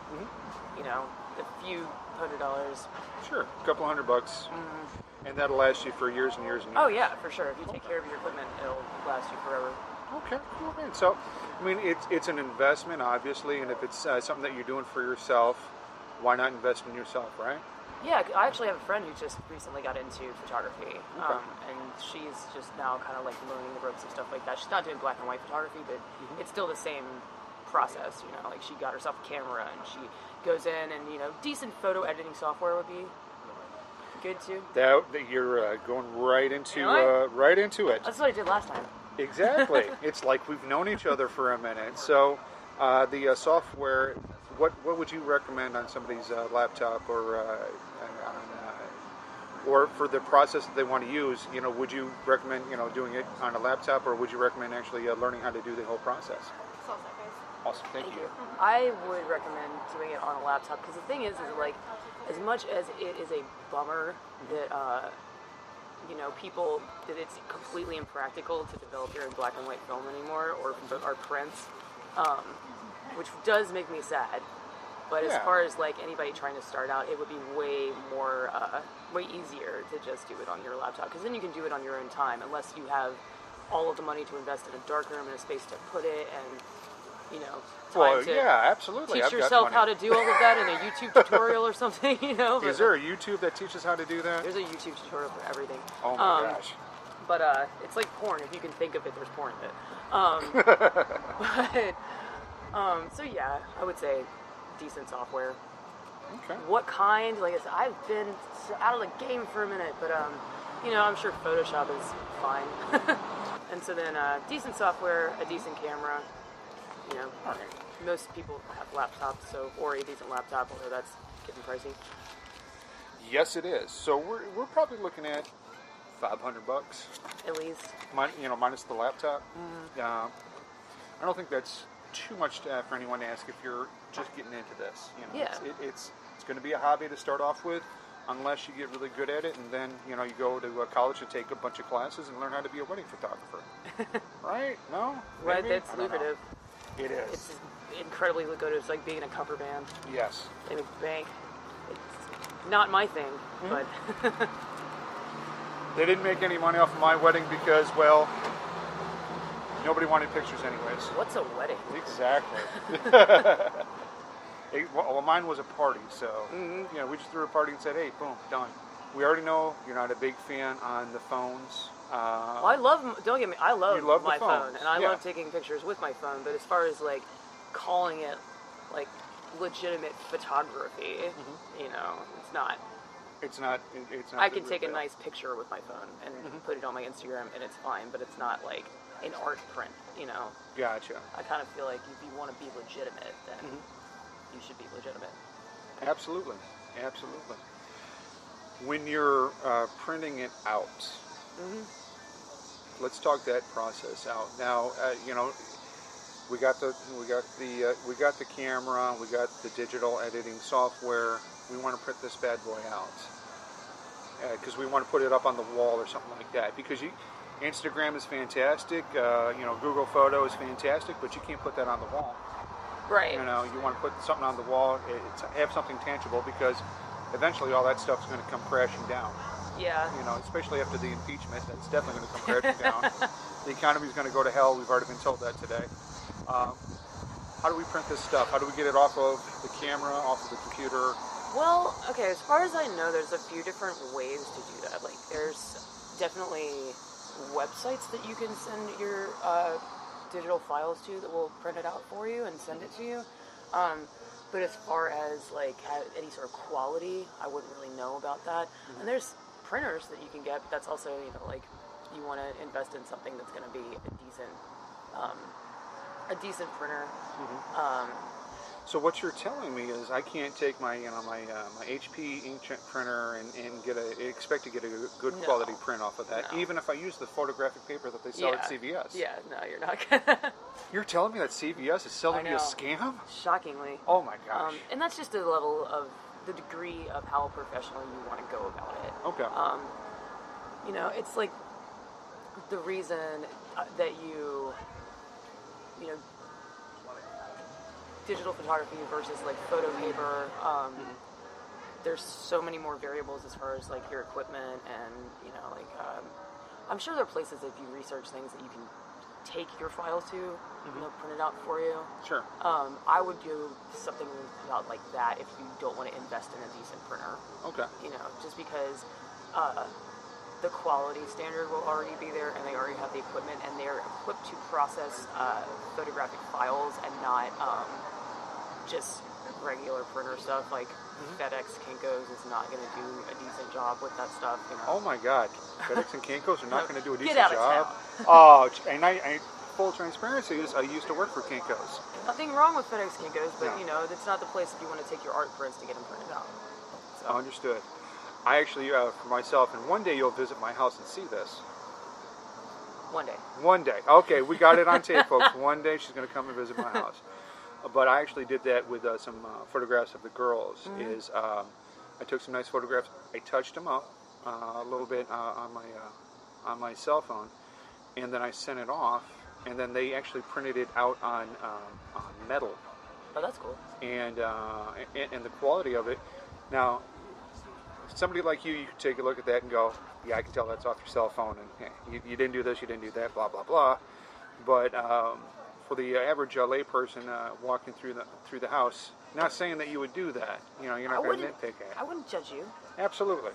You know, a few $100s. Sure, a couple $100, and that'll last you for years and years and years. Oh yeah, for sure. If you take care of your equipment, it'll last you forever. Okay, cool, man. So, I mean, it's an investment, obviously, and if it's something that you're doing for yourself, why not invest in yourself, right? Yeah, I actually have a friend who just recently got into photography, and she's just now kind of like learning the ropes and stuff like that. She's not doing black and white photography, but it's still the same process, you know, like she got herself a camera and she goes in and, you know, decent photo editing software would be good too. That you're going right into it. That's what I did last time. Exactly. It's like we've known each other for a minute. So the software, what would you recommend on somebody's laptop or for the process that they want to use? You know, would you recommend, you know, doing it on a laptop, or would you recommend actually learning how to do the whole process? Awesome, thank you. I would recommend doing it on a laptop, because the thing is like, as much as it is a bummer that, you know, that it's completely impractical to develop your own black and white film anymore, or prints, which does make me sad. But as far as like anybody trying to start out, it would be way easier to just do it on your laptop, because then you can do it on your own time, unless you have all of the money to invest in a darkroom and a space to put it, and, you know, time to absolutely. teach yourself how to do all of that in a YouTube tutorial or something, you know. Is there a YouTube that teaches how to do that? There's a YouTube tutorial for everything. Oh my gosh. But it's like porn. If you can think of it, there's porn in it. So yeah, I would say decent software. Okay. What kind? Like I said, I've been out of the game for a minute, but you know, I'm sure Photoshop is fine. And so then decent software, a decent camera. You know, most people have laptops, or a decent laptop, although that's getting pricey. Yes, it is. So we're probably looking at $500 at least. Minus the laptop. I don't think that's too much for anyone to ask if you're just getting into this. You know, it's going to be a hobby to start off with, unless you get really good at it, and then you go to college and take a bunch of classes and learn how to be a wedding photographer. Right? No? Right. That's lucrative. It is. It's incredibly lucrative. It's like being in a cover band. Yes. In a bank. It's not my thing, but. They didn't make any money off of my wedding because, well, nobody wanted pictures anyways. What's a wedding? Exactly. Well, mine was a party, so we just threw a party and said, hey, boom, done. We already know you're not a big fan on the phones. Well, I love my phone, and I love taking pictures with my phone, but as far as, like, calling it, like, legitimate photography, you know, it's not. It's not. I can take a nice picture with my phone and put it on my Instagram, and it's fine, but it's not, like, an art print, you know. Gotcha. I kind of feel like if you want to be legitimate, then you should be legitimate. Absolutely. Absolutely. When you're printing it out, let's talk that process out. Now, we got the camera, we got the digital editing software. We want to print this bad boy out because we want to put it up on the wall or something like that. Because Instagram is fantastic, Google Photo is fantastic, but you can't put that on the wall. Right. You want to put something on the wall, have something tangible, because eventually all that stuff's going to come crashing down. Yeah. Especially after the impeachment, that's definitely going to come crashing down. The economy's going to go to hell. We've already been told that today. How do we print this stuff? How do we get it off of the camera, off of the computer? Well, okay, as far as I know, there's a few different ways to do that. Like, there's definitely websites that you can send your digital files to that will print it out for you and send it to you. But as far as, like, any sort of quality, I wouldn't really know about that. And there's printers that you can get, but that's also, like, you want to invest in something that's going to be a decent printer. So what you're telling me is I can't take my my HP inkjet printer and expect to get a good quality print off of that, even if I use the photographic paper that they sell at CVS. Yeah, no, you're not gonna. You're telling me that CVS is selling me a scam? Shockingly. Oh my gosh. And that's just the level of the degree of how professional you want to go about it. Okay. It's like the reason that you know, digital photography versus like photo paper. There's so many more variables as far as like your equipment and I'm sure there are places if you research things that you can take your files to, print it out for you. Sure. I would do something about like that if you don't want to invest in a decent printer. Okay. Just because the quality standard will already be there, and they already have the equipment, and they're equipped to process photographic files and not just regular printer stuff. Like FedEx, Kinko's is not going to do a decent job with that stuff. Oh my God, FedEx and Kinko's are not going to do a decent Get out job. Of town. Oh, and I full transparency is I used to work for Kinko's. Nothing wrong with FedEx, Kinko's, but it's not the place if you want to take your art prints to get them printed out. So. Understood. I actually, for myself, and one day you'll visit my house and see this. One day. One day. Okay, we got it on tape, folks. One day she's going to come and visit my house. But I actually did that with some photographs of the girls. I took some nice photographs. I touched them up a little bit on my cell phone, and then I sent it off. And then they actually printed it out on metal. Oh, that's cool. And the quality of it. Now, somebody like you could take a look at that and go, yeah, I can tell that's off your cell phone, and hey, you didn't do this, you didn't do that, blah blah blah. But for the average layperson walking through the house, not saying that you would do that. You're not going to nitpick it. I wouldn't judge you. Absolutely,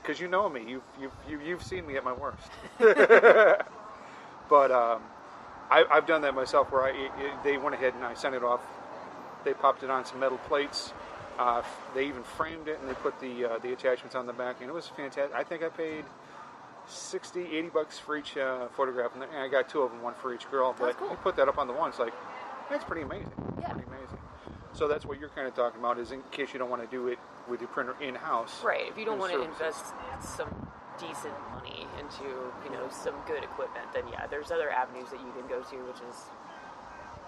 because you know me. You've seen me at my worst. But I've done that myself, where they went ahead and I sent it off. They popped it on some metal plates. They even framed it, and they put the attachments on the back, and it was fantastic. I think I paid $60-$80 for each photograph, and I got two of them, one for each girl. That's but cool. You put that up on the wall, it's like, that's pretty amazing. Yeah. Pretty amazing. So that's what you're kind of talking about, is in case you don't want to do it with your printer in-house. Right. If you don't want to invest some decent money into some good equipment, then there's other avenues that you can go to, which is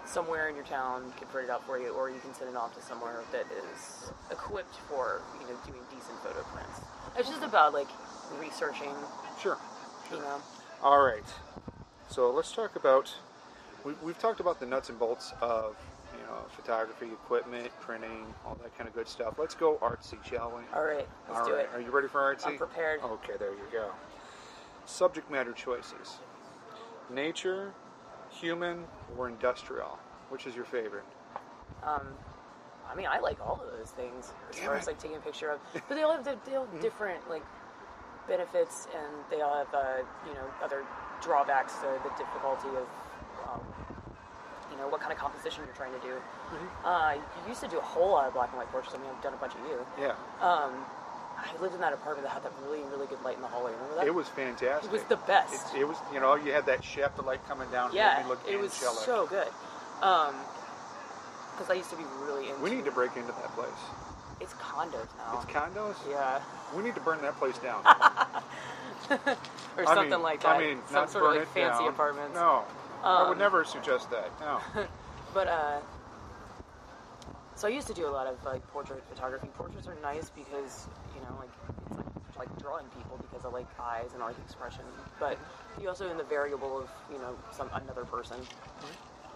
somewhere in your town can print it out for you, or you can send it off to somewhere that is equipped for doing decent photo prints. It's just about like researching. Sure. All right. So let's talk about. We've talked about the nuts and bolts of photography, equipment, printing, all that kind of good stuff. Let's go artsy, shall we? All right. Let's do it. Are you ready for artsy? I'm prepared. Okay, there you go. Subject matter choices: nature, human, or industrial. Which is your favorite? I like all of those things as far as like taking a picture of, but they all have different like benefits, and they all have other drawbacks to the difficulty of what kind of composition you're trying to do. You used to do a whole lot of black and white portraits. I've done a bunch of you. Yeah. I lived in that apartment that had that really, really good light in the hallway. Remember that? It was fantastic. It was the best. It was, you had that shaft of light coming down. Yeah, and look it was angelic. so good. Because I used to be really into... We need to break into that place. It's condos now. It's condos? Yeah. We need to burn that place down. Or something like that. Some not sort burn of like it fancy down. apartments. No. I would never suggest that. No. But, so I used to do a lot of like portrait photography. Portraits are nice because, it's like drawing people because I like eyes and art expression. But you also in the variable of, another person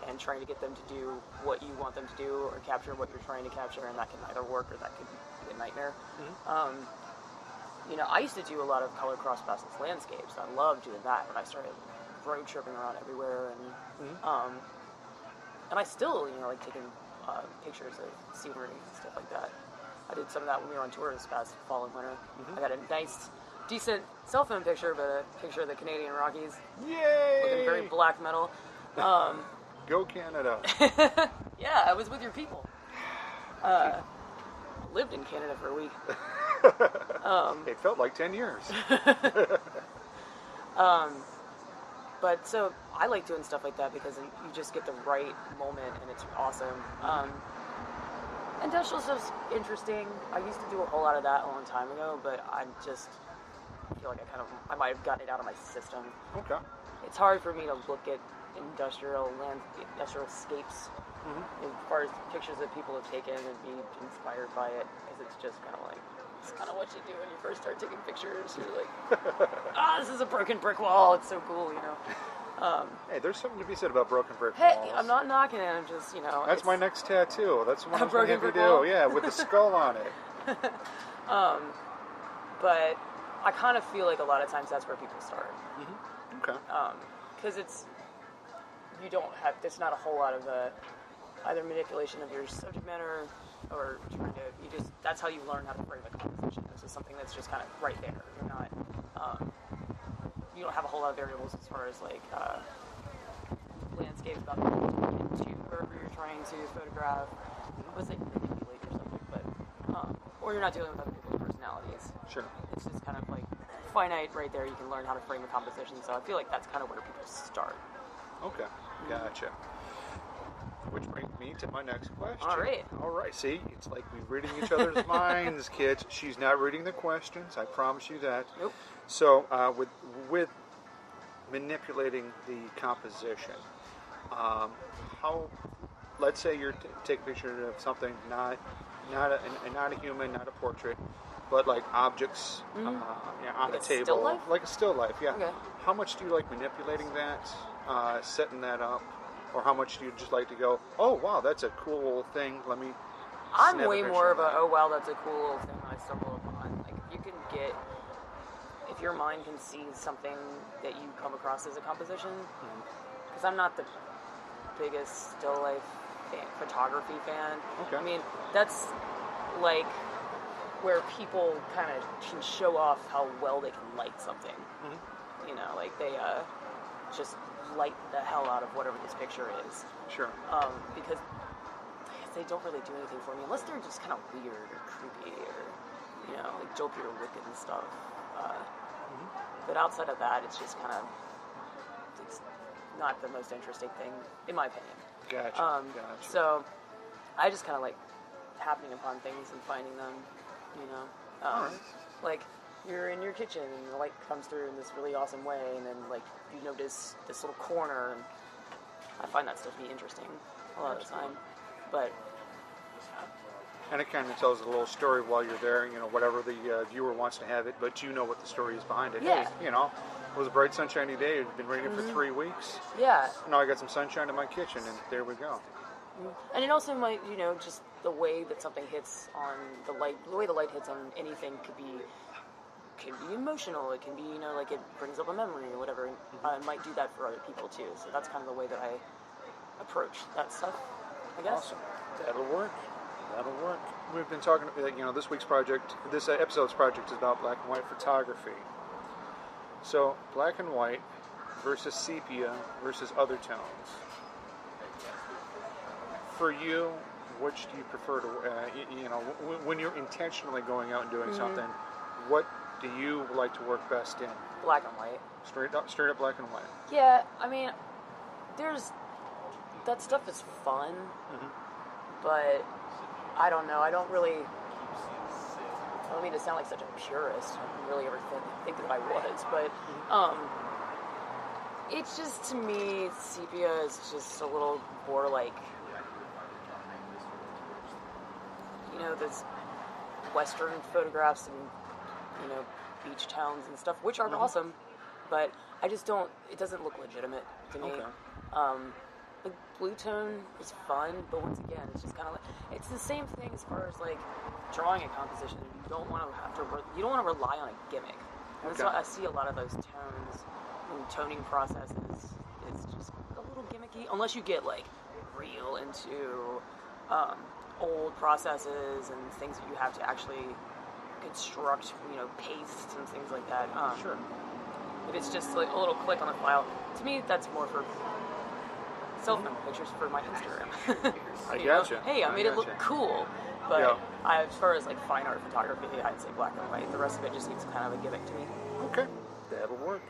and trying to get them to do what you want them to do or capture what you're trying to capture, and that can either work or that could be a nightmare. I used to do a lot of color cross pastel landscapes. I loved doing that when I started road tripping around everywhere, and I still, like taking pictures of scenery and stuff like that. I did some of that when we were on tour this past fall and winter. I got a nice, decent cell phone picture, but a picture of the Canadian Rockies. Yay! Looking very black metal. Go Canada. Yeah, I was with your people. I lived in Canada for a week. It felt like 10 years. But so I like doing stuff like that because you just get the right moment and it's awesome. industrial stuff's interesting. I used to do a whole lot of that a long time ago, but I just feel like I might have gotten it out of my system. Okay. It's hard for me to look at industrial scapes as far as pictures that people have taken and be inspired by it, because it's just kind of like, it's kind of what you do when you first start taking pictures. You're like, this is a broken brick wall. It's so cool, you know. Hey, there's something to be said about broken brick Hey, walls. I'm not knocking it. I'm just, you know. That's my next tattoo. That's what I'm going to have you brick wall? do. Yeah, with the skull on it. But I kind of feel like a lot of times that's where people start. Okay. Because there's not a whole lot of either manipulation of your subject matter or that's how you learn how to frame a composition. This is something that's just kind of right there. You're not, you don't have a whole lot of variables as far as like landscape about into wherever you're trying to photograph. I would say manipulate or something, but or you're not dealing with other people's personalities. Sure. It's just kind of like finite right there. You can learn how to frame a composition. So I feel like that's kind of where people start. Okay. Gotcha. Which brings me to my next question. All right. See, it's like we're reading each other's minds, kids. She's not reading the questions. I promise you that. Nope. So, with manipulating the composition, how? Let's say you're take a picture of something not a human, not a portrait, but like objects on Like a a table, still life? like a still life. Yeah. Okay. How much do you like manipulating that, setting that up? Or how much do you just like to go, oh, wow, that's a cool little thing, let me I'm snap a way picture more of that. oh wow, that's a cool little thing that I stumbled upon. Like if your mind can see something that you come across as a composition, because I'm not the biggest still life photography fan. Okay. I mean, that's like where people kind of can show off how well they can light something. You know, like they just light the hell out of whatever this picture is. Sure. Because they don't really do anything for me unless they're just kind of weird or creepy or, you know, like jokey or wicked and stuff. But outside of that, it's just kind of, it's not the most interesting thing, in my opinion. Gotcha. So I just kind of like happening upon things and finding them, you know. All right. Like, you're in your kitchen and the light comes through in this really awesome way, and then like you notice this little corner, and I find that stuff to be interesting a lot of the time. But and it kind of tells a little story while you're there, you know, whatever the viewer wants to have it, but you know what the story is behind it. Yeah. Hey, you know, it was a bright sunshiny day, it's been raining for 3 weeks. yeah, Now I got some sunshine in my kitchen, and there we go. and it also might, you know, just the way that something hits on the light, the way the light hits on anything can be emotional. It can be, you know, like it brings up a memory or whatever. It might do that for other people too. So that's kind of the way that I approach that stuff, I guess. Awesome. That'll work. We've been talking, you know, this episode's project is about black and white photography. So, black and white versus sepia versus other tones. For you, which do you prefer to, you know, when you're intentionally going out and doing something, what do you like to work best in? Black and white. Straight up black and white. Yeah, I mean, that stuff is fun, but I don't know. I don't mean to sound like such a purist. I didn't really ever think that I was, but it's just, to me, sepia is just a little more like, you know, those Western photographs and, you know, beach towns and stuff, which are awesome, but I just don't, it doesn't look legitimate to me. Okay. Like, blue tone is fun, but once again, it's just kind of like, it's the same thing as far as like drawing a composition. You don't want to rely on a gimmick. And so I see a lot of those tones and toning processes. It's just a little gimmicky, unless you get like real into old processes and things that you have to actually construct, you know, pastes and things like that. Sure. If it's just like a little click on the file, to me that's more for self-made pictures for my Instagram. I You gotcha. know? Hey, I made it look cool. But Yeah. as far as like fine art photography, I'd say black and white. The rest of it just needs kind of a gimmick to me. Okay. That'll work.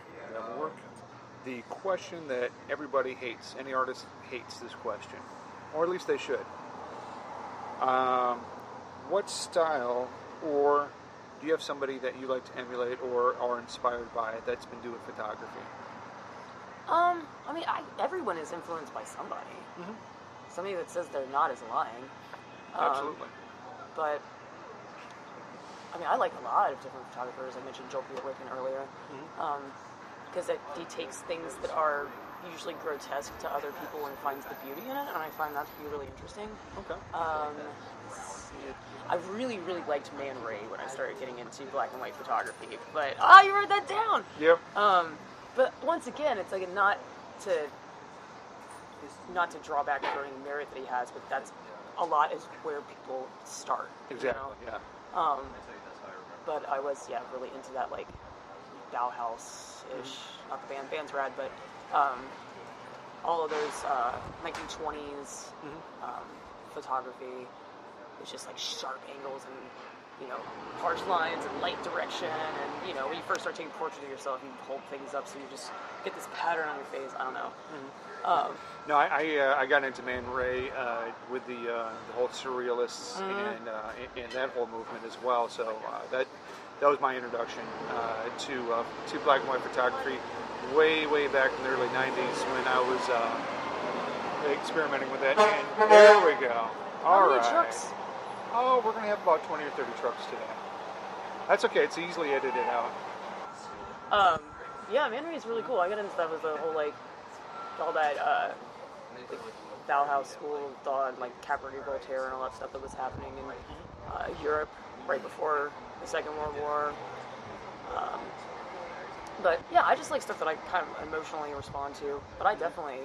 The question that everybody hates, any artist hates this question, or at least they should. What style, or do you have somebody that you like to emulate or are inspired by that's been doing photography? I mean, everyone is influenced by somebody. Mm-hmm. Somebody that says they're not is lying. Absolutely. But, I mean, I like a lot of different photographers. I mentioned Joel Wicken earlier. Because he takes things that are usually grotesque to other people and finds the beauty in it, and I find that to be really interesting. Okay. Let's see. I really, really liked Man Ray when I started getting into black and white photography. But, you wrote that down! Yep. But once again, it's like not to draw back the burning merit that he has, but that's a lot is where people start. Exactly. You know? Yeah. But I was really into that like Bauhaus-ish, not the band's rad, but all of those 1920s photography. It's just like sharp angles and harsh lines and light direction, and when you first start taking portraits of yourself, you hold things up so you just get this pattern on your face. I don't know. No, I got into Man Ray with the whole surrealists and that whole movement as well. So that was my introduction to black and white photography way back in the early '90s when I was experimenting with that. And there we go. All right. Trucks? Oh, we're going to have about 20 or 30 trucks today. That's okay. It's easily edited out. Yeah, Man Ray is really cool. I got into that with the whole all that like Bauhaus school of thought, like Cabaret Voltaire and all that stuff that was happening in Europe right before the Second World War. But yeah, I just like stuff that I kind of emotionally respond to. But I definitely,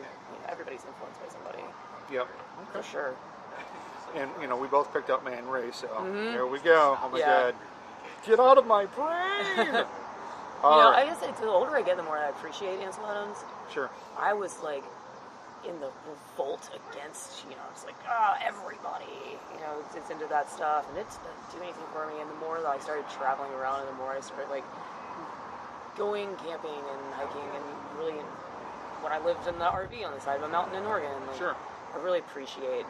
everybody's influenced by somebody. Yep. For sure. And, we both picked up Man Ray, so there we go. Oh my God. Get out of my brain! I guess the older I get, the more I appreciate Ansel Adams. Sure. I was in the revolt against, it's everybody, it's into that stuff, and it didn't do anything for me. And the more that I started traveling around, and the more I started going camping and hiking, and really, when I lived in the RV on the side of a mountain in Oregon, sure. I really appreciate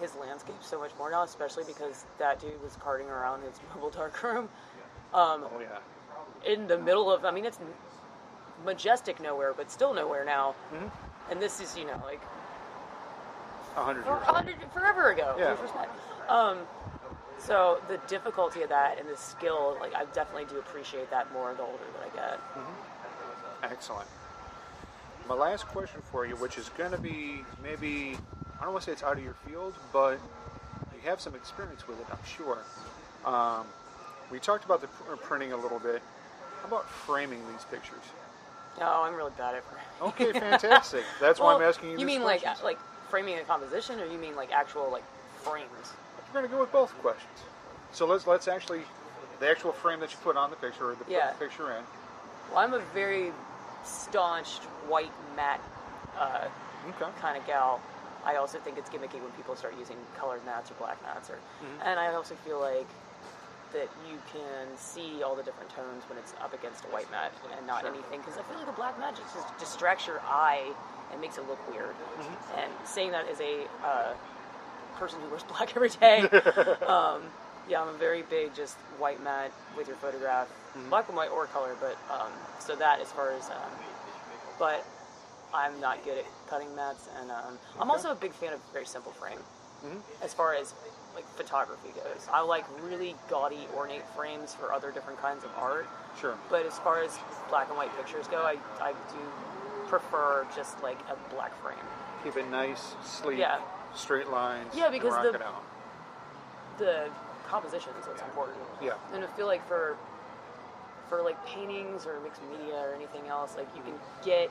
his landscape so much more now, especially because that dude was carting around his mobile darkroom. In the middle of, it's majestic nowhere, but still nowhere now. Mm-hmm. And this is, 100 years forever ago. Yeah. When we first met. So the difficulty of that and the skill, I definitely do appreciate that more the older that I get. Mm-hmm. Excellent. My last question for you, which is going to be maybe, I don't want to say it's out of your field, but you have some experience with it, I'm sure. We talked about the printing a little bit. How about framing these pictures? Oh, I'm really bad at framing. Okay, fantastic. That's why I'm asking you You this mean question. like framing a composition, or you mean actual frames? We're going to go with both questions. So let's actually, the actual frame that you put on the picture, or put the picture in. Well, I'm a very staunch white matte kind of gal. I also think it's gimmicky when people start using colored mats or black mats, and I also feel like that you can see all the different tones when it's up against a white mat and not anything, because I feel like a black mat just distracts your eye and makes it look weird. Mm-hmm. And saying that as a person who wears black every day, I'm a very big just white mat with your photograph, black and white or color, but so that as far as, but I'm not good at cutting mats, and I'm also a big fan of very simple frame, as far as photography goes. I like really gaudy, ornate frames for other different kinds of art. Sure. But as far as black and white pictures go, I do prefer just a black frame. Keep it nice, sleek, straight lines. Yeah, because and rock it out. The composition is what's important. Yeah. And I feel like for paintings or mixed media or anything else, you can get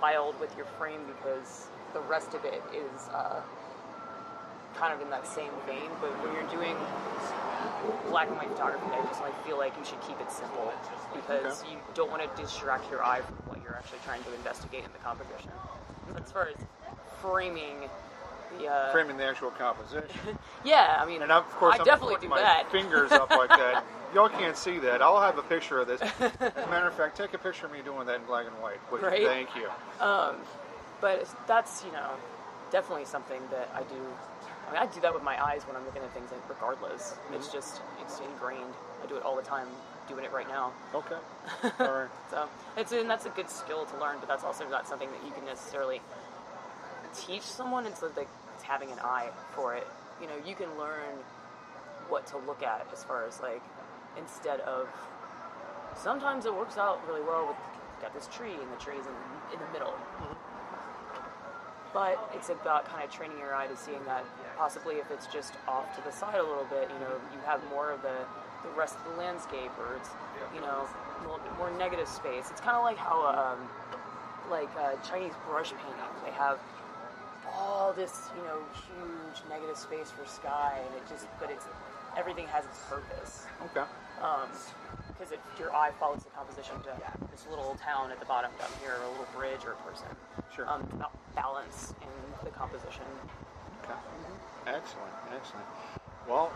wild with your frame because the rest of it is kind of in that same vein. But when you're doing black and white photography, I just feel like you should keep it simple because you don't want to distract your eye from what you're actually trying to investigate in the composition. As far as framing the actual composition. Yeah, and of course, I'm definitely putting do my that. fingers up like that. Y'all can't see that. I'll have a picture of this. As a matter of fact, take a picture of me doing that in black and white, please. Right? Thank you. But that's definitely something that I do I mean, I do that with my eyes when I'm looking at things, like, regardless. It's ingrained. I do it all the time, doing it right now. Okay. All right. So, and that's a good skill to learn, but that's also not something that you can necessarily teach someone. It's like having an eye for it. You know, you can learn what to look at as far as, like, instead of, sometimes it works out really well with, got this tree, and the tree is in the middle. Mm-hmm. But it's about kind of training your eye to seeing that possibly if it's just off to the side a little bit, you know, you have more of the rest of the landscape, or it's, you know, a little bit more negative space. It's kind of like how, Chinese brush painting, they have all this, you know, huge negative space for sky, and everything has its purpose. Okay. Because if your eye follows the composition to this little town at the bottom down here, or a little bridge or a person. Sure. It's about balance in the composition. Okay. Excellent. Well,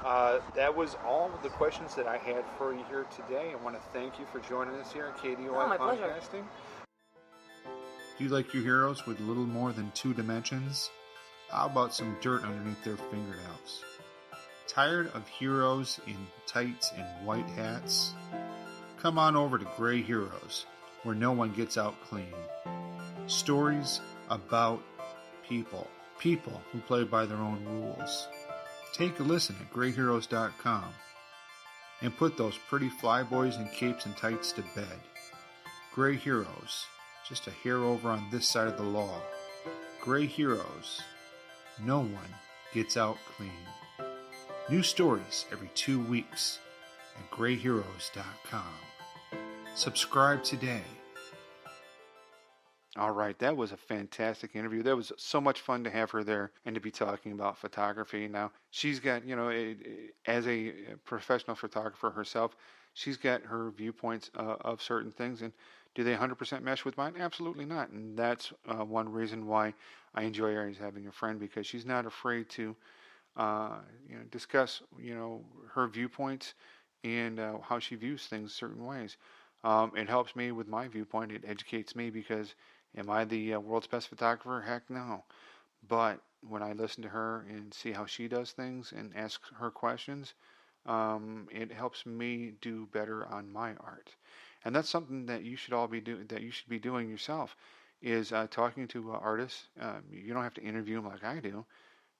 that was all of the questions that I had for you here today. I want to thank you for joining us here at KDOI my Podcasting. pleasure. Do you like your heroes with little more than 2 dimensions? How about some dirt underneath their fingernails? Tired of heroes in tights and white hats? Come on over to Gray Heroes, where no one gets out clean. Stories about people who play by their own rules. Take a listen at grayheroes.com and put those pretty flyboys in capes and tights to bed. Gray Heroes, just a hair over on this side of the law. Gray Heroes, no one gets out clean. New stories every 2 weeks at grayheroes.com. Subscribe today. All right, that was a fantastic interview. That was so much fun to have her there and to be talking about photography. Now, she's got, you know, as a professional photographer herself, she's got her viewpoints of certain things. And do they 100% mesh with mine? Absolutely not. And that's one reason why I enjoy her as having a friend, because she's not afraid to discuss, her viewpoints and how she views things certain ways. It helps me with my viewpoint. It educates me, because am I the world's best photographer? Heck no. But when I listen to her and see how she does things and ask her questions, it helps me do better on my art. And that's something that you should all be doing, that you should be doing yourself, is talking to artists. You don't have to interview them like I do,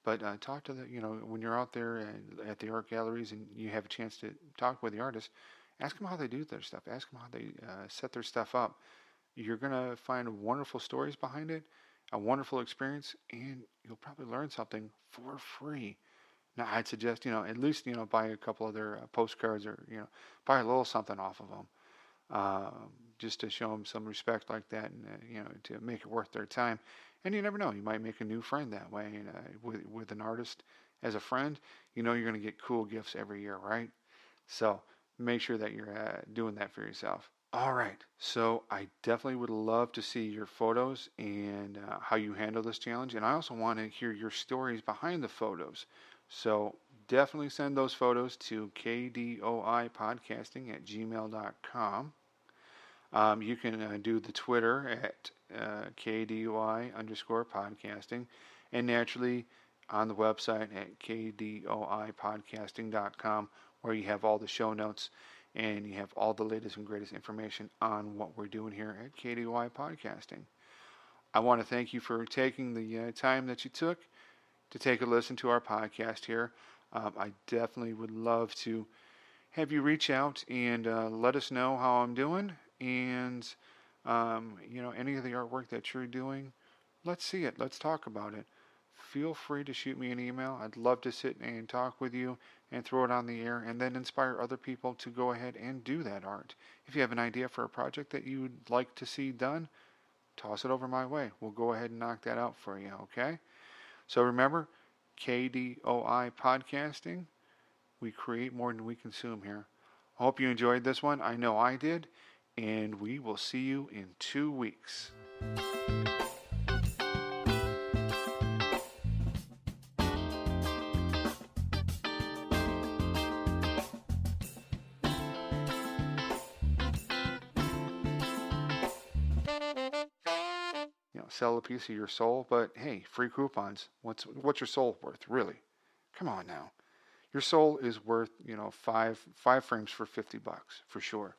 but talk to when you're out there at the art galleries and you have a chance to talk with the artists, ask them how they do their stuff. Ask them how they set their stuff up. You're going to find wonderful stories behind it, a wonderful experience, and you'll probably learn something for free. Now, I'd suggest, at least, buy a couple of their postcards, or, buy a little something off of them, just to show them some respect like that, and, to make it worth their time. And you never know, you might make a new friend that way. And with an artist as a friend, you're going to get cool gifts every year, right? So make sure that you're doing that for yourself. All right, so I definitely would love to see your photos and how you handle this challenge. And I also want to hear your stories behind the photos. So definitely send those photos to KDOI Podcasting at gmail.com. You can do the Twitter at KDOI_podcasting, and naturally on the website at KDOIpodcasting.com, where you have all the show notes and you have all the latest and greatest information on what we're doing here at KDOI Podcasting. I want to thank you for taking the time that you took to take a listen to our podcast here. I definitely would love to have you reach out and let us know how I'm doing, and any of the artwork that you're doing. Let's see it. Let's talk about it. Feel free to shoot me an email. I'd love to sit and talk with you and throw it on the air, and then inspire other people to go ahead and do that art. If you have an idea for a project that you would like to see done, toss it over my way. We'll go ahead and knock that out for you, okay? So remember, KDOI Podcasting, we create more than we consume here. I hope you enjoyed this one. I know I did. And we will see you in 2 weeks. Sell a piece of your soul, but hey, free coupons. What's your soul worth, really? Come on now. Your soul is worth, five frames for $50 for sure.